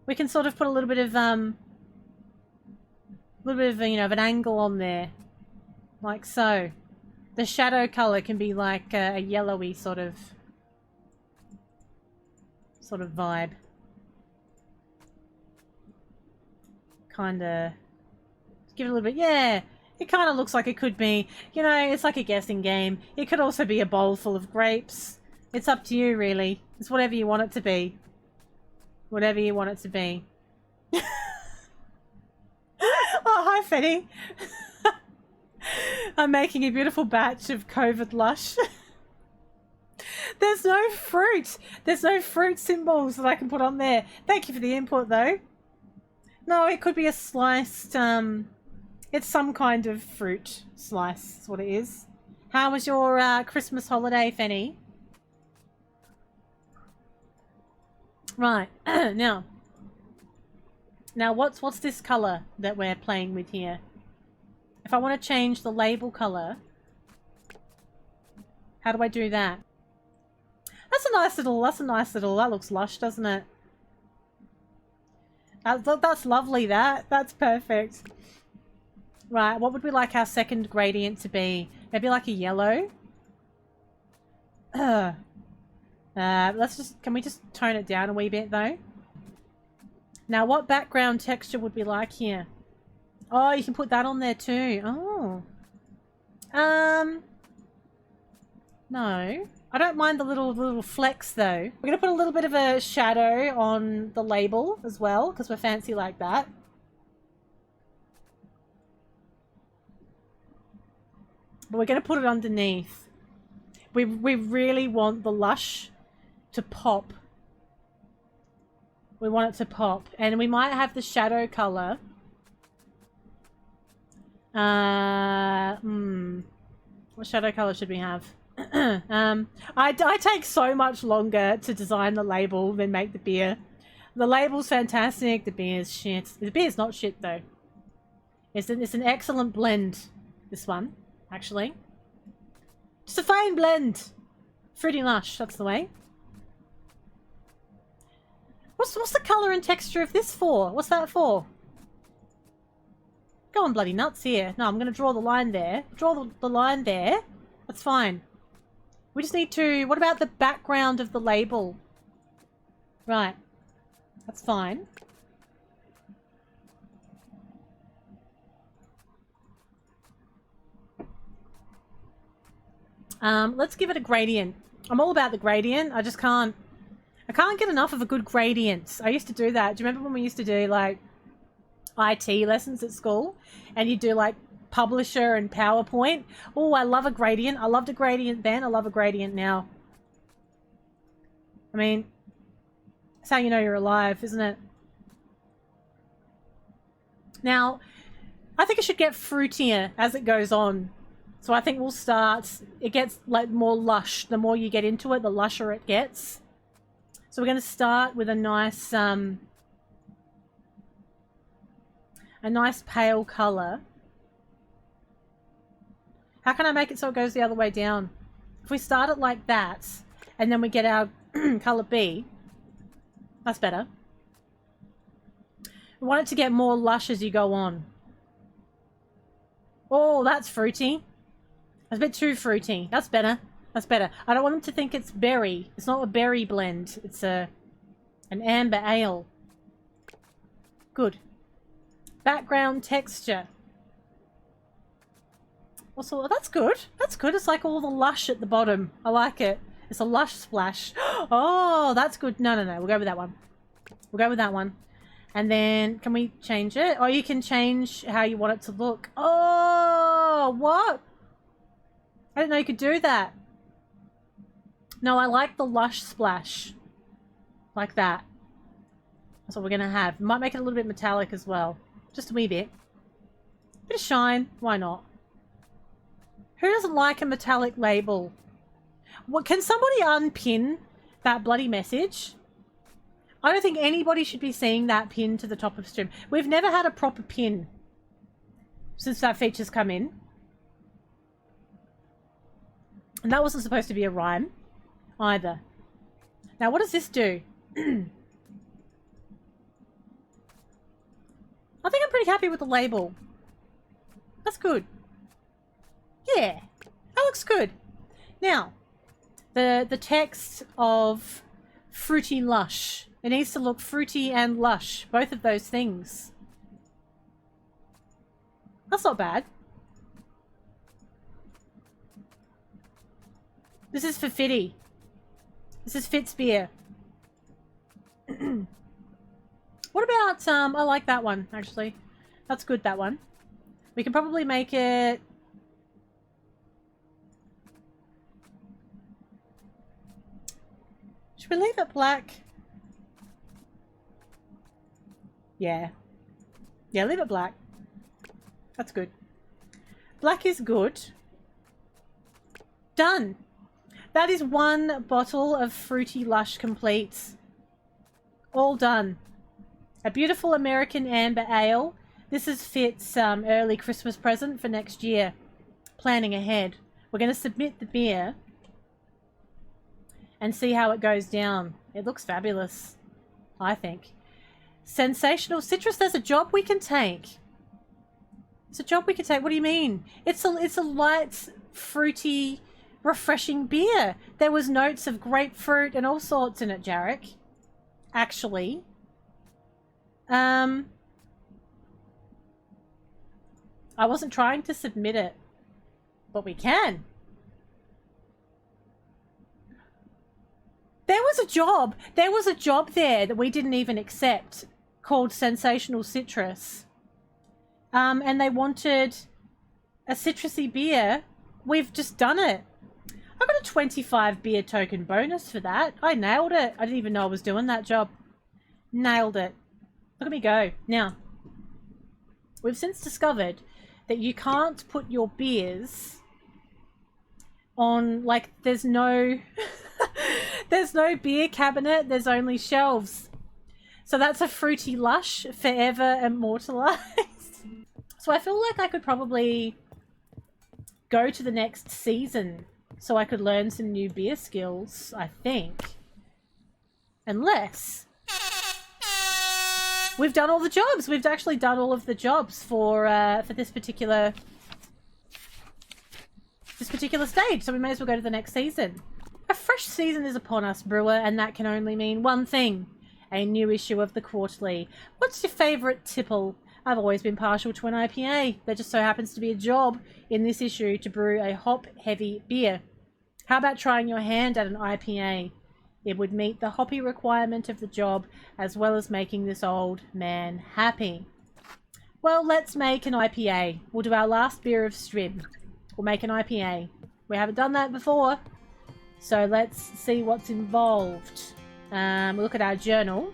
We can sort of put a little bit of you know, of an angle on there, like so. The shadow color can be like a yellowy sort of vibe. Kinda give it a little bit, yeah. It kind of looks like it could be, you know, it's like a guessing game. It could also be a bowl full of grapes. It's up to you, really. It's whatever you want it to be. Whatever you want it to be. Oh, hi, Fenny. I'm making a beautiful batch of COVID lush. There's no fruit. There's no fruit symbols that I can put on there. Thank you for the input, though. No, it could be a sliced, it's some kind of fruit slice, that's what it is. How was your Christmas holiday, Fenny? Right, now what's this colour that we're playing with here? If I want to change the label colour, how do I do that? That's a nice little, that looks lush, doesn't it? That's lovely, that's perfect. Right, what would we like our second gradient to be? Maybe like a yellow? Can we just tone it down a wee bit though? Now what background texture would we like here? Oh, you can put that on there too. Oh. No. I don't mind the little flecks though. We're gonna put a little bit of a shadow on the label as well, because we're fancy like that. But we're gonna put it underneath. We really want the lush to pop. We want it to pop. And we might have the shadow colour. What shadow colour should we have? I take so much longer to design the label than make the beer. The label's fantastic, the beer's shit. The beer's not shit though. It's an excellent blend, this one, actually. Just a fine blend. Fruity lush, that's the way. What's the colour and texture of this for? What's that for? Go on bloody nuts here. No, I'm going to draw the line there. Draw the line there. That's fine. We just need to... What about the background of the label? Right. That's fine. Let's give it a gradient. I'm all about the gradient. I can't get enough of a good gradient. I used to do that. Do you remember when we used to do like IT lessons at school and you do like Publisher and PowerPoint? Oh, I love a gradient. I loved a gradient then. I love a gradient now. I mean, that's how you know you're alive, isn't it? Now, I think it should get fruitier as it goes on. So I think we'll start, it gets like more lush. The more you get into it, the lusher it gets. So we're going to start with a nice pale colour. How can I make it so it goes the other way down? If we start it like that, and then we get our colour B, that's better. We want it to get more lush as you go on. Oh, that's fruity. That's a bit too fruity. That's better. That's better. I don't want them to think it's berry. It's not a berry blend. It's an amber ale. Good. Background texture. Also, that's good. That's good. It's like all the lush at the bottom. I like it. It's a lush splash. Oh, that's good. No. We'll go with that one. We'll go with that one. And then, can we change it? Oh, you can change how you want it to look. Oh, what? I didn't know you could do that. No, I like the lush splash. Like that. That's what we're going to have. Might make it a little bit metallic as well. Just a wee bit. Bit of shine. Why not? Who doesn't like a metallic label? What, can somebody unpin that bloody message? I don't think anybody should be seeing that pin to the top of stream. We've never had a proper pin since that feature's come in. And that wasn't supposed to be a rhyme either. Now, what does this do? I think I'm pretty happy with the label. That's good. Yeah, that looks good. Now, the text of fruity lush. It needs to look fruity and lush. Both of those things. That's not bad. This is for Fitty. This is Fitz beer. What about, I like that one, actually. That's good, that one. We can probably make it... Should we leave it black? Yeah. Yeah, leave it black. That's good. Black is good. Done. That is one bottle of Fruity Lush complete. All done. A beautiful American amber ale. This is Fit's early Christmas present for next year. Planning ahead. We're going to submit the beer and see how it goes down. It looks fabulous, I think. Sensational citrus. There's a job we can take. It's a job we can take. What do you mean? It's a light, fruity, refreshing beer. There was notes of grapefruit and all sorts in it, Jarek. Actually. I wasn't trying to submit it, but we can. There was a job. There was a job there that we didn't even accept called Sensational Citrus. And they wanted a citrusy beer. We've just done it. I got a 25 beer token bonus for that. I nailed it. I didn't even know I was doing that job. Nailed it. Look at me go. Now, we've since discovered that you can't put your beers on, like, there's no... there's no beer cabinet. There's only shelves. So that's a Fruity Lush forever immortalized. So I feel like I could probably go to the next season so I could learn some new beer skills, I think. Unless we've done all the jobs. We've actually done all of the jobs for this particular stage. So we may as well go to the next season. A fresh season is upon us, brewer, and that can only mean one thing. A new issue of the Quarterly. What's your favourite tipple? I've always been partial to an IPA. There just so happens to be a job in this issue to brew a hop-heavy beer. How about trying your hand at an IPA? It would meet the hoppy requirement of the job, as well as making this old man happy. Well, let's make an IPA. We'll do our last beer of Strib. We'll make an IPA. We haven't done that before, so let's see what's involved. We'll look at our journal.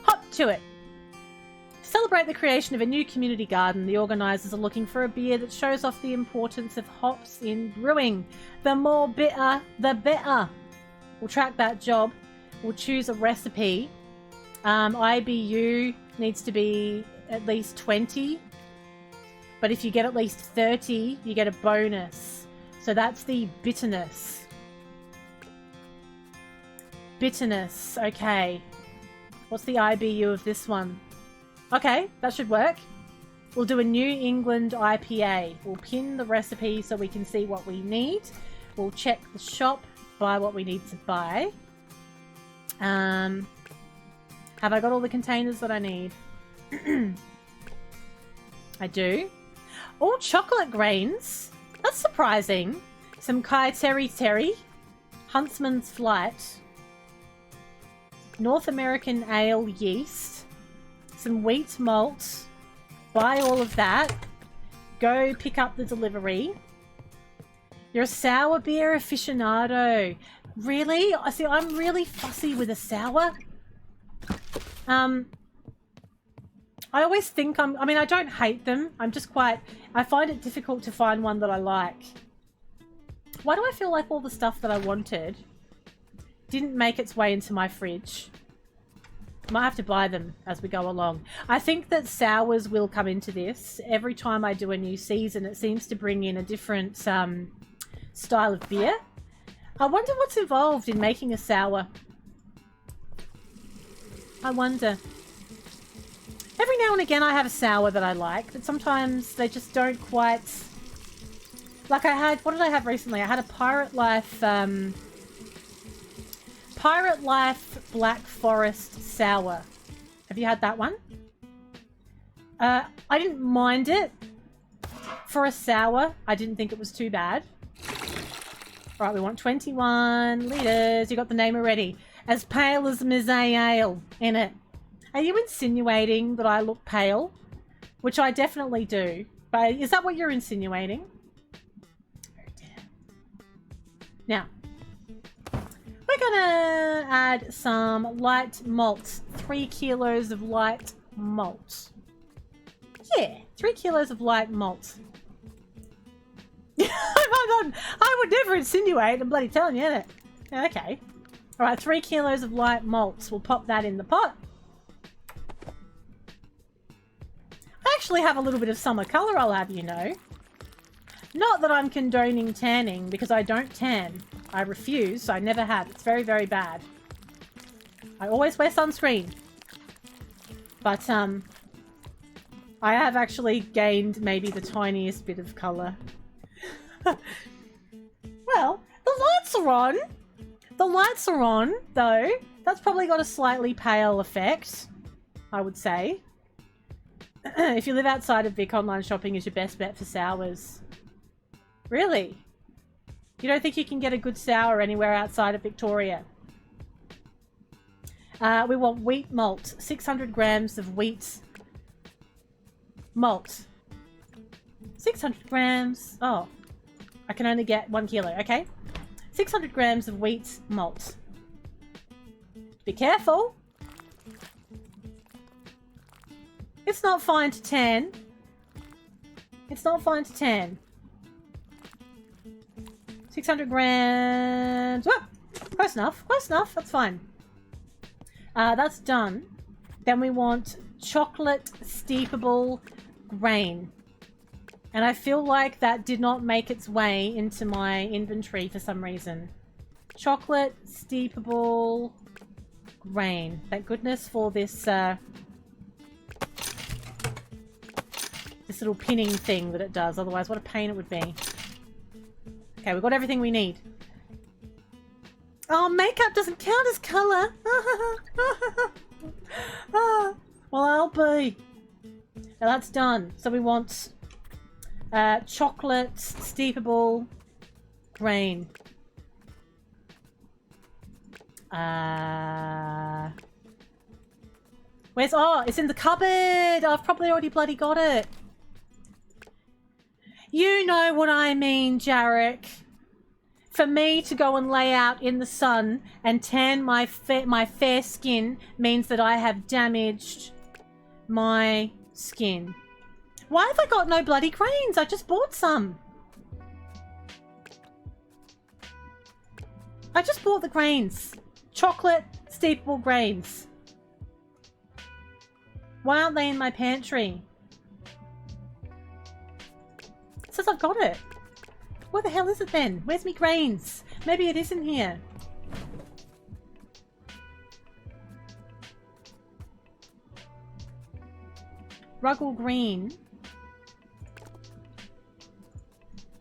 Hop to it. To celebrate the creation of a new community garden, the organisers are looking for a beer that shows off the importance of hops in brewing. The more bitter, the better. We'll track that job. We'll choose a recipe. IBU needs to be at least 20. But if you get at least 30, you get a bonus. So that's the bitterness. Bitterness. Okay. What's the IBU of this one? Okay, that should work. We'll do a New England IPA. We'll pin the recipe so we can see what we need. We'll check the shop, buy what we need to buy. Have I got all the containers that I need? I do. All chocolate grains. That's surprising. Some Kai Terry Terry. Huntsman's Flight. North American Ale yeast. Some wheat malt. Buy all of that. Go pick up the delivery. You're a sour beer aficionado. Really? See, I'm really fussy with a sour. I always think I mean, I don't hate them. I'm just quite... I find it difficult to find one that I like. Why do I feel like all the stuff that I wanted didn't make its way into my fridge? Might have to buy them as we go along. I think that sours will come into this. Every time I do a new season, it seems to bring in a different style of beer. I wonder what's involved in making a sour. I wonder. Every now and again I have a sour that I like, but sometimes they just don't quite... Like I had... What did I have recently? I had a Pirate Life Black Forest Sour. Have you had that one? I didn't mind it. For a sour, I didn't think it was too bad. Right, we want 21 litres. You got the name already. As pale as Mizet Ale in it. Are you insinuating that I look pale? Which I definitely do. But is that what you're insinuating? Oh dear. Now, we're gonna add some light malt. 3 kilos of light malt. Yeah, 3 kilos of light malt. I would never insinuate. I'm bloody telling you, innit? Okay. Alright, 3 kilos of light malts. We'll pop that in the pot. I actually have a little bit of summer colour, I'll have you know. Not that I'm condoning tanning, because I don't tan. I refuse, I never have. It's very, very bad. I always wear sunscreen. But, I have actually gained maybe the tiniest bit of colour. Well, the lights are on. The lights are on, though. That's probably got a slightly pale effect, I would say. If you live outside of Vic, online shopping is your best bet for sours. Really? You don't think you can get a good sour anywhere outside of Victoria? We want wheat malt. 600 grams of wheat malt. 600 grams. Oh, I can only get 1 kilo. Okay. 600 grams of wheat malt. Be careful. It's not fine to tan. It's not fine to tan. 600 grams. Whoa! Close enough. Close enough. That's fine. That's done. Then we want chocolate steepable grain. And I feel like that did not make its way into my inventory for some reason. Chocolate steepable grain. Thank goodness for this this little pinning thing that it does. Otherwise, what a pain it would be. Okay, we've got everything we need. Oh, makeup doesn't count as colour. Well, I'll be. Now that's done. So we want chocolate steepable grain. Where's... Oh, it's in the cupboard. I've probably already bloody got it. You know what I mean, Jarek. For me to go and lay out in the sun and tan my fair skin means that I have damaged my skin. Why have I got no bloody grains? I just bought some. I just bought the grains. Chocolate steepable grains. Why aren't they in my pantry? It says I've got it. Where the hell is it then? Where's me grains? Maybe it isn't here. Ruggle green.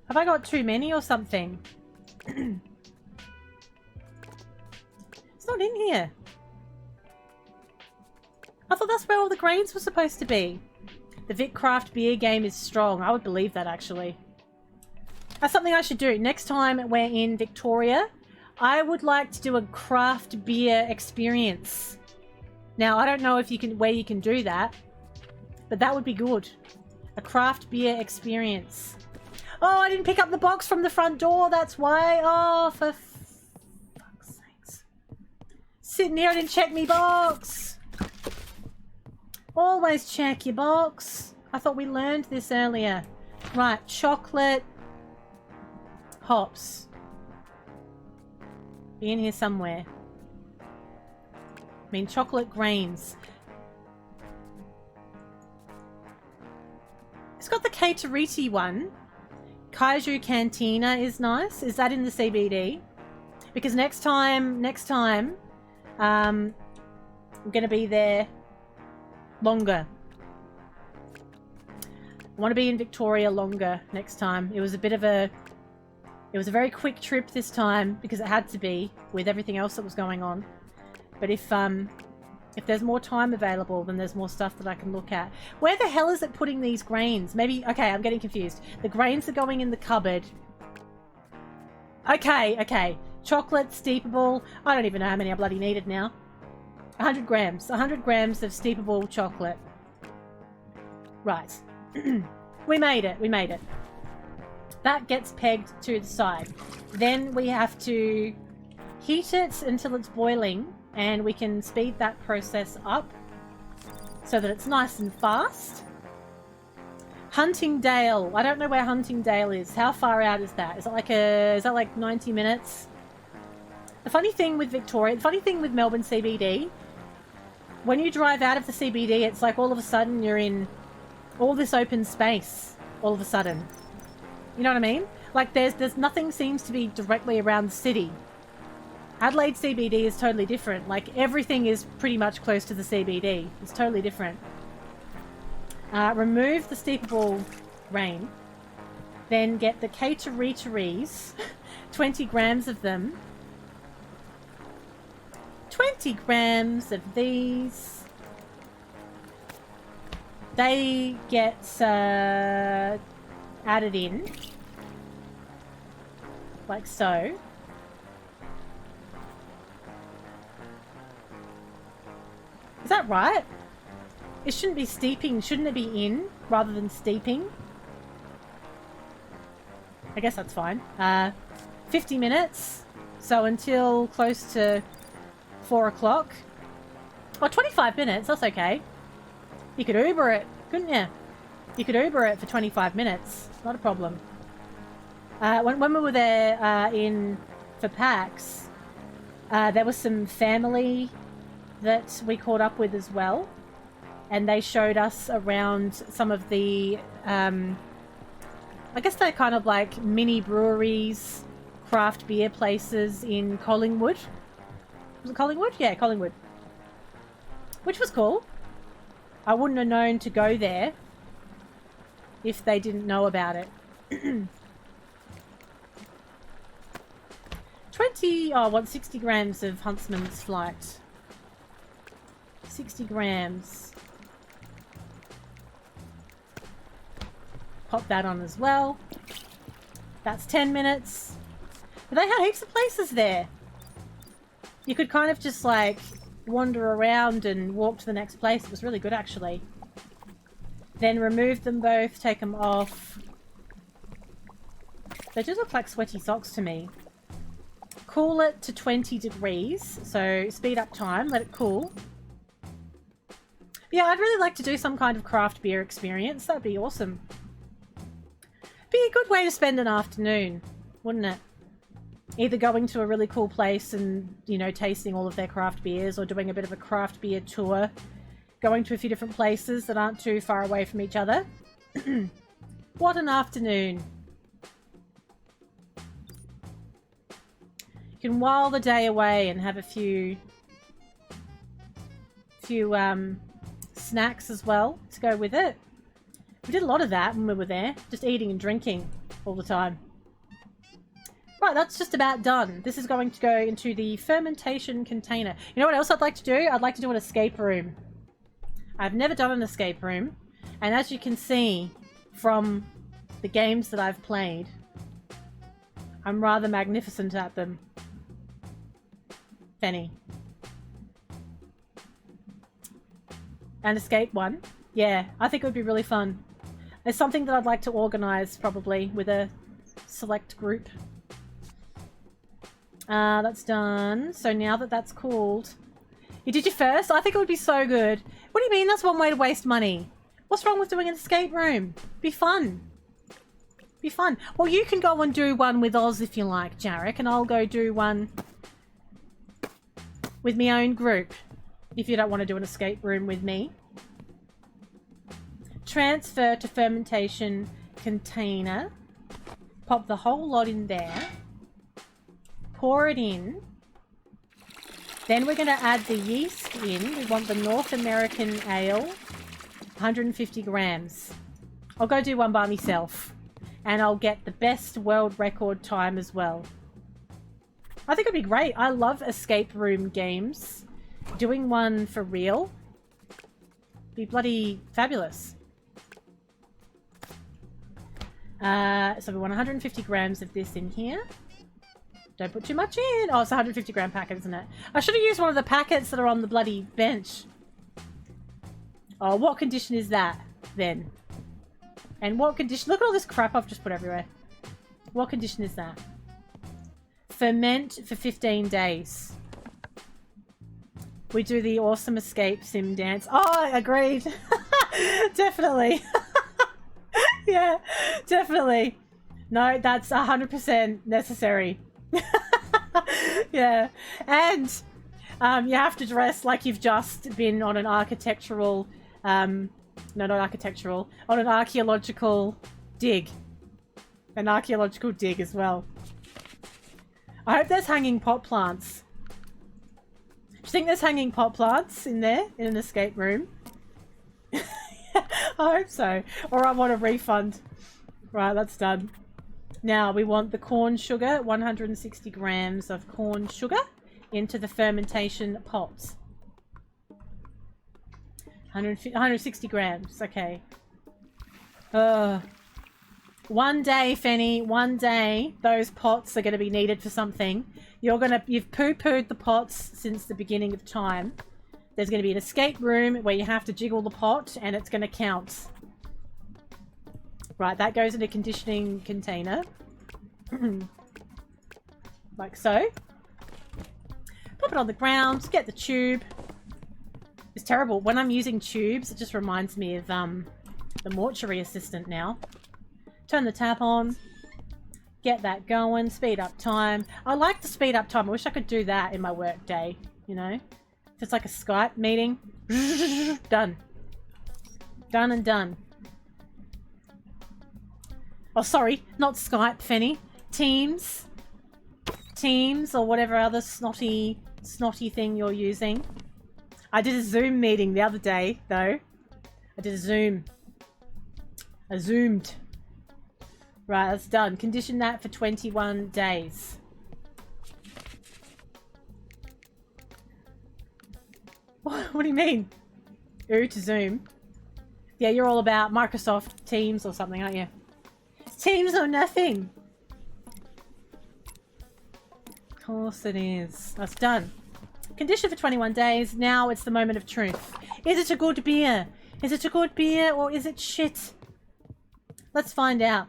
Have I got too many or something? It's not in here. I thought that's where all the grains were supposed to be. The Vic Craft beer game is strong. I would believe that, actually. That's something I should do. Next time we're in Victoria, I would like to do a craft beer experience. Now, I don't know if you can, where you can do that, but that would be good. A craft beer experience. Oh, I didn't pick up the box from the front door. That's why. Oh, for fuck's sakes. Sitting here, I didn't check me box. Always check your box. I thought we learned this earlier. Right, chocolate hops. Be in here somewhere. I mean, chocolate grains. It's got the Cateriti one. Kaiju Cantina is nice. Is that in the CBD? Because next time, I'm going to be there longer. I want to be in Victoria longer next time. It was a very quick trip this time because it had to be with everything else that was going on. But if there's more time available, then there's more stuff that I can look at. Where the hell is it putting these grains? Maybe, okay, I'm getting confused. The grains are going in the cupboard. Okay. Chocolate, steepable. I don't even know how many I bloody needed now. 100 grams. 100 grams of steepable chocolate. Right. We made it. That gets pegged to the side. Then we have to heat it until it's boiling, and we can speed that process up so that it's nice and fast. Huntingdale. I don't know where Huntingdale is. How far out is that? Is that like 90 minutes? The funny thing with Melbourne CBD, when you drive out of the CBD, it's like all of a sudden you're in all this open space all of a sudden. You know what I mean? Like there's nothing seems to be directly around the city. Adelaide CBD is totally different. Like everything is pretty much close to the CBD. It's totally different. Remove the steepable grain. Then get the Cateriti's, 20 grams of them. 20 grams of these. They get added in. Like so. Is that right? It shouldn't be steeping. Shouldn't it be in rather than steeping? I guess that's fine. 50 minutes. So until close to 4 o'clock. Oh, 25 minutes. That's okay. You could Uber it, couldn't you? You could Uber it for 25 minutes. Not a problem. When we were there for PAX, there was some family that we caught up with as well. And they showed us around some of the, I guess they're kind of like mini breweries, craft beer places in Collingwood. Was it Collingwood? Yeah, Collingwood. Which was cool. I wouldn't have known to go there if they didn't know about it. 60 grams of Huntsman's Flight. 60 grams. Pop that on as well. That's 10 minutes. But they had heaps of places there. You could kind of just like wander around and walk to the next place. It was really good actually. Then remove them both, take them off. They do look like sweaty socks to me. Cool it to 20 degrees. So speed up time, let it cool. Yeah, I'd really like to do some kind of craft beer experience. That'd be awesome. Be a good way to spend an afternoon, wouldn't it? Either going to a really cool place and, you know, tasting all of their craft beers, or doing a bit of a craft beer tour, going to a few different places that aren't too far away from each other. What an afternoon. You can while the day away and have a few snacks as well to go with it. We did a lot of that when we were there, just eating and drinking all the time. Right, that's just about done. This is going to go into the fermentation container. You know what else I'd like to do? I'd like to do an escape room. I've never done an escape room, and as you can see from the games that I've played, I'm rather magnificent at them. Fenny. An escape one. Yeah, I think it would be really fun. It's something that I'd like to organise, probably, with a select group. That's done. So now that that's cooled... You did your first? I think it would be so good. What do you mean that's one way to waste money? What's wrong with doing an escape room? Be fun. Be fun. Well, you can go and do one with Oz if you like, Jarek, and I'll go do one with my own group if you don't want to do an escape room with me. Transfer to fermentation container. Pop the whole lot in there. Pour it in. Then we're going to add the yeast in. We want the North American Ale. 150 grams. I'll go do one by myself. And I'll get the best world record time as well. I think it'd be great. I love escape room games. Doing one for real. Be bloody fabulous. So we want 150 grams of this in here. Don't put too much in. Oh, it's a 150 gram packet, isn't it? I should have used one of the packets that are on the bloody bench. Oh, what condition is that, then? And what condition... Look at all this crap I've just put everywhere. What condition is that? Ferment for 15 days. We do the awesome escape sim dance. Oh, agreed. Definitely. Yeah, definitely. No, that's 100% necessary. Yeah, and you have to dress like you've just been on an architectural, no, not architectural, on an archaeological dig. An archaeological dig as well. I hope there's hanging pot plants. Do you think there's hanging pot plants in there, in an escape room? I hope so. Or I want a refund. Right, that's done. Now we want the corn sugar, 160 grams of corn sugar into the fermentation pot. 160 grams, okay. 1 day, Fenny, 1 day, those pots are going to be needed for something. You've poo-pooed the pots since the beginning of time. There's going to be an escape room where you have to jiggle the pot and it's going to count. Right, that goes in a conditioning container. Like so. Pop it on the ground, get the tube. It's terrible. When I'm using tubes, it just reminds me of the mortuary assistant now. Turn the tap on. Get that going. Speed up time. I like to speed up time. I wish I could do that in my work day, you know? If it's like a Skype meeting. Done. Done and done. Oh, sorry. Not Skype, Fenny. Teams. Teams or whatever other snotty thing you're using. I did a Zoom meeting the other day, though. I did a Zoom. I Zoomed. Right, that's done. Condition that for 21 days. What do you mean? Ooh, to Zoom. Yeah, you're all about Microsoft Teams or something, aren't you? Teams or nothing. Of course it is. That's done. Condition for 21 days. Now it's the moment of truth. Is it a good beer? Is it a good beer or is it shit? Let's find out.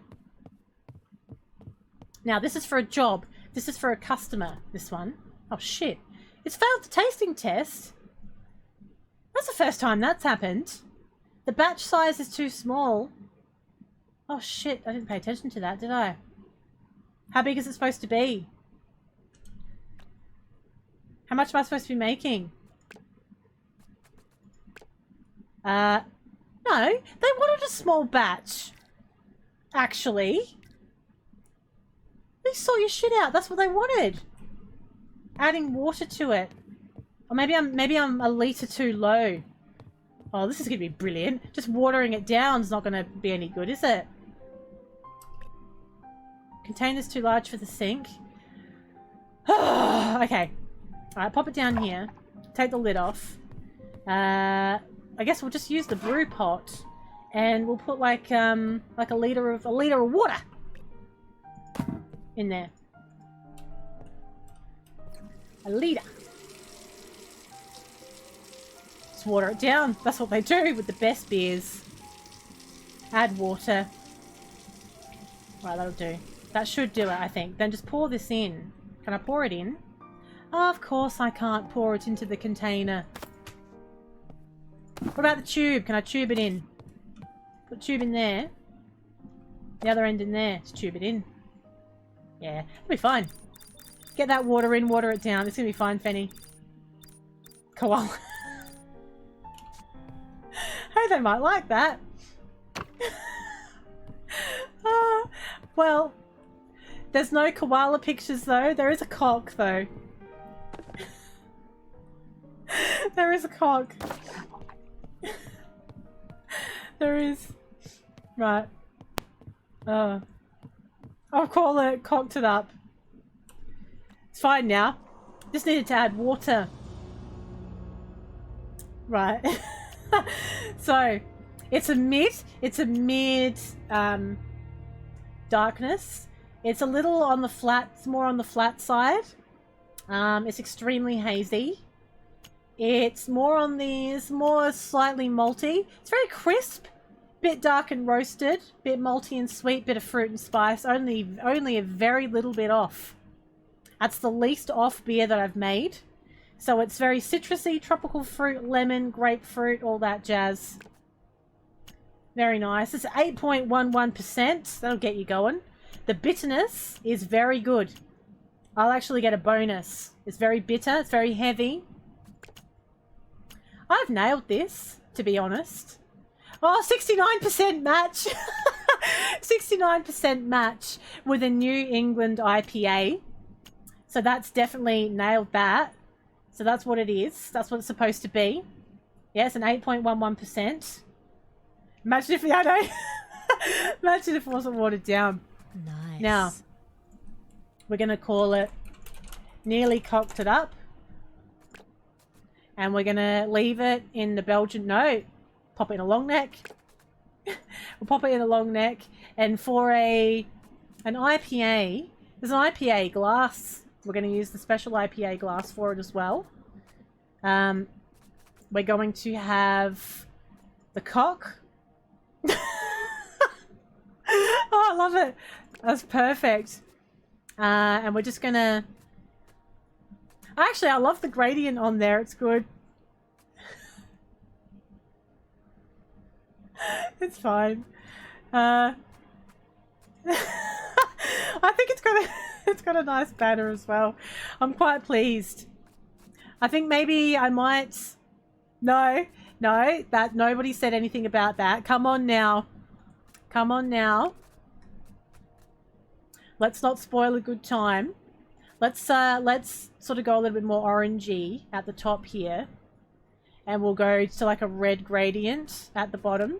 Now, this is for a job. This is for a customer, this one. Oh, shit. It's failed the tasting test. That's the first time that's happened. The batch size is too small. Oh, shit. I didn't pay attention to that, did I? How big is it supposed to be? How much am I supposed to be making? No. They wanted a small batch. Actually. They saw your shit out. That's what they wanted. Adding water to it. Or maybe I'm a litre too low. Oh, this is going to be brilliant. Just watering it down is not going to be any good, is it? Container's too large for the sink. Okay. Alright, pop it down here. Take the lid off. I guess we'll just use the brew pot. And we'll put like a litre of water in there. A litre. Just water it down. That's what they do with the best beers. Add water. Right, that'll do. That should do it, I think. Then just pour this in. Can I pour it in? Oh, of course I can't pour it into the container. What about the tube? Can I tube it in? Put the tube in there. The other end in there. Just tube it in. Yeah, it'll be fine. Get that water in, water it down. It's gonna be fine, Fenny. Koala. Hey, they might like that. Well, there's no koala pictures though. There is a cock though. There is a cock. There is. Right. I'll call it cocked it up. It's fine now. Just needed to add water. Right. So, it's a mid darkness. It's a little on the flat, it's more on the flat side. It's extremely hazy. It's more on the, it's more slightly malty. It's very crisp, bit dark and roasted, bit malty and sweet, bit of fruit and spice. Only a very little bit off. That's the least off beer that I've made. So it's very citrusy, tropical fruit, lemon, grapefruit, all that jazz. Very nice. It's 8.11%. That'll get you going. The bitterness is very good. I'll actually get a bonus. It's very bitter. It's very heavy. I've nailed this, to be honest. Oh, 69% match. 69% match with a New England IPA. So that's definitely nailed that. So that's what it is. That's what it's supposed to be. Yeah, it's an 8.11%. Imagine if, I know. Imagine if it wasn't watered down. Nice. Now, we're going to call it Nearly Cocked It Up. And we're going to leave it in the Belgian... No, pop it in a long neck. We'll pop it in a long neck. And for an IPA, there's an IPA glass. We're going to use the special IPA glass for it as well. We're going to have the cock. Oh, I love it. That's perfect. And we're just going to... Actually, I love the gradient on there. It's good. It's fine. I think it's got a nice banner as well. I'm quite pleased. I think maybe I might... No, that nobody said anything about that. Come on now. Come on now. Let's not spoil a good time. Let's sort of go a little bit more orangey at the top here. And we'll go to like a red gradient at the bottom.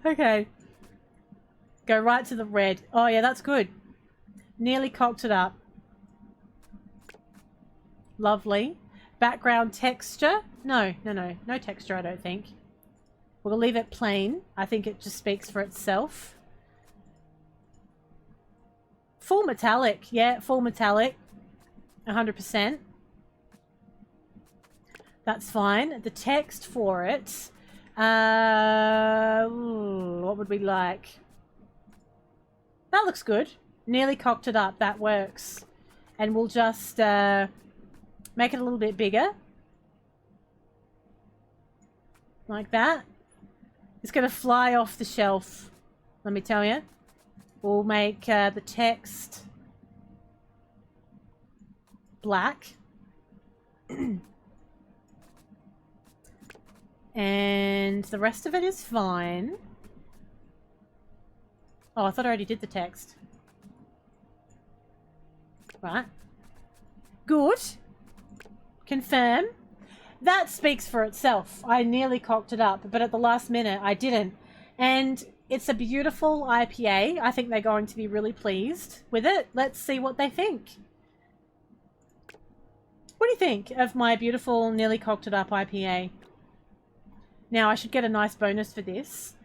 Okay. Go right to the red. Oh yeah, that's good. Nearly cocked it up. Lovely. Background texture. No texture, I don't think. We'll leave it plain. I think it just speaks for itself. Full metallic. Yeah, full metallic. 100%. That's fine. The text for it. What would we like? That looks good. Nearly cocked it up. That works. And we'll just make it a little bit bigger. Like that. It's going to fly off the shelf. Let me tell you. We'll make the text black. And the rest of it is fine. Oh, I thought I already did the text. Right. Good. Confirm. That speaks for itself. I nearly cocked it up, but at the last minute I didn't. And it's a beautiful IPA. I think they're going to be really pleased with it. Let's see what they think. What do you think of my beautiful nearly cocked it up IPA? Now, I should get a nice bonus for this.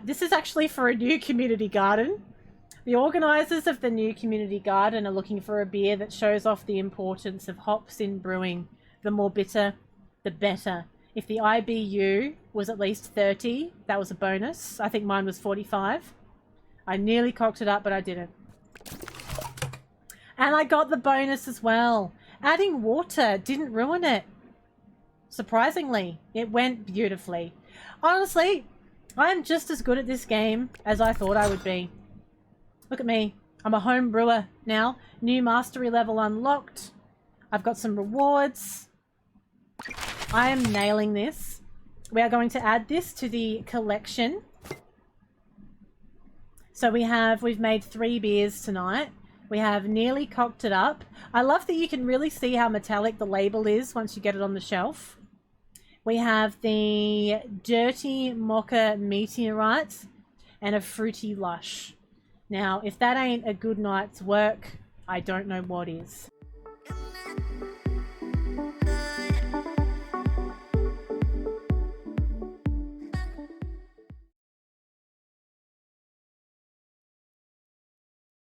This is actually for a new community garden. The organisers of the new community garden are looking for a beer that shows off the importance of hops in brewing. The more bitter, the better. If the IBU was at least 30, that was a bonus. I think mine was 45. I nearly cocked it up, but I didn't. And I got the bonus as well. Adding water didn't ruin it. Surprisingly, it went beautifully. Honestly, I'm just as good at this game as I thought I would be. Look at me. I'm a home brewer now. New mastery level unlocked. I've got some rewards. I am nailing this. We are going to add this to the collection. So we've made 3 beers tonight. We have nearly cocked it up. I love that you can really see how metallic the label is once you get it on the shelf. We have the Dirty Mocha Meteorite and a Fruity Lush. Now, if that ain't a good night's work, I don't know what is.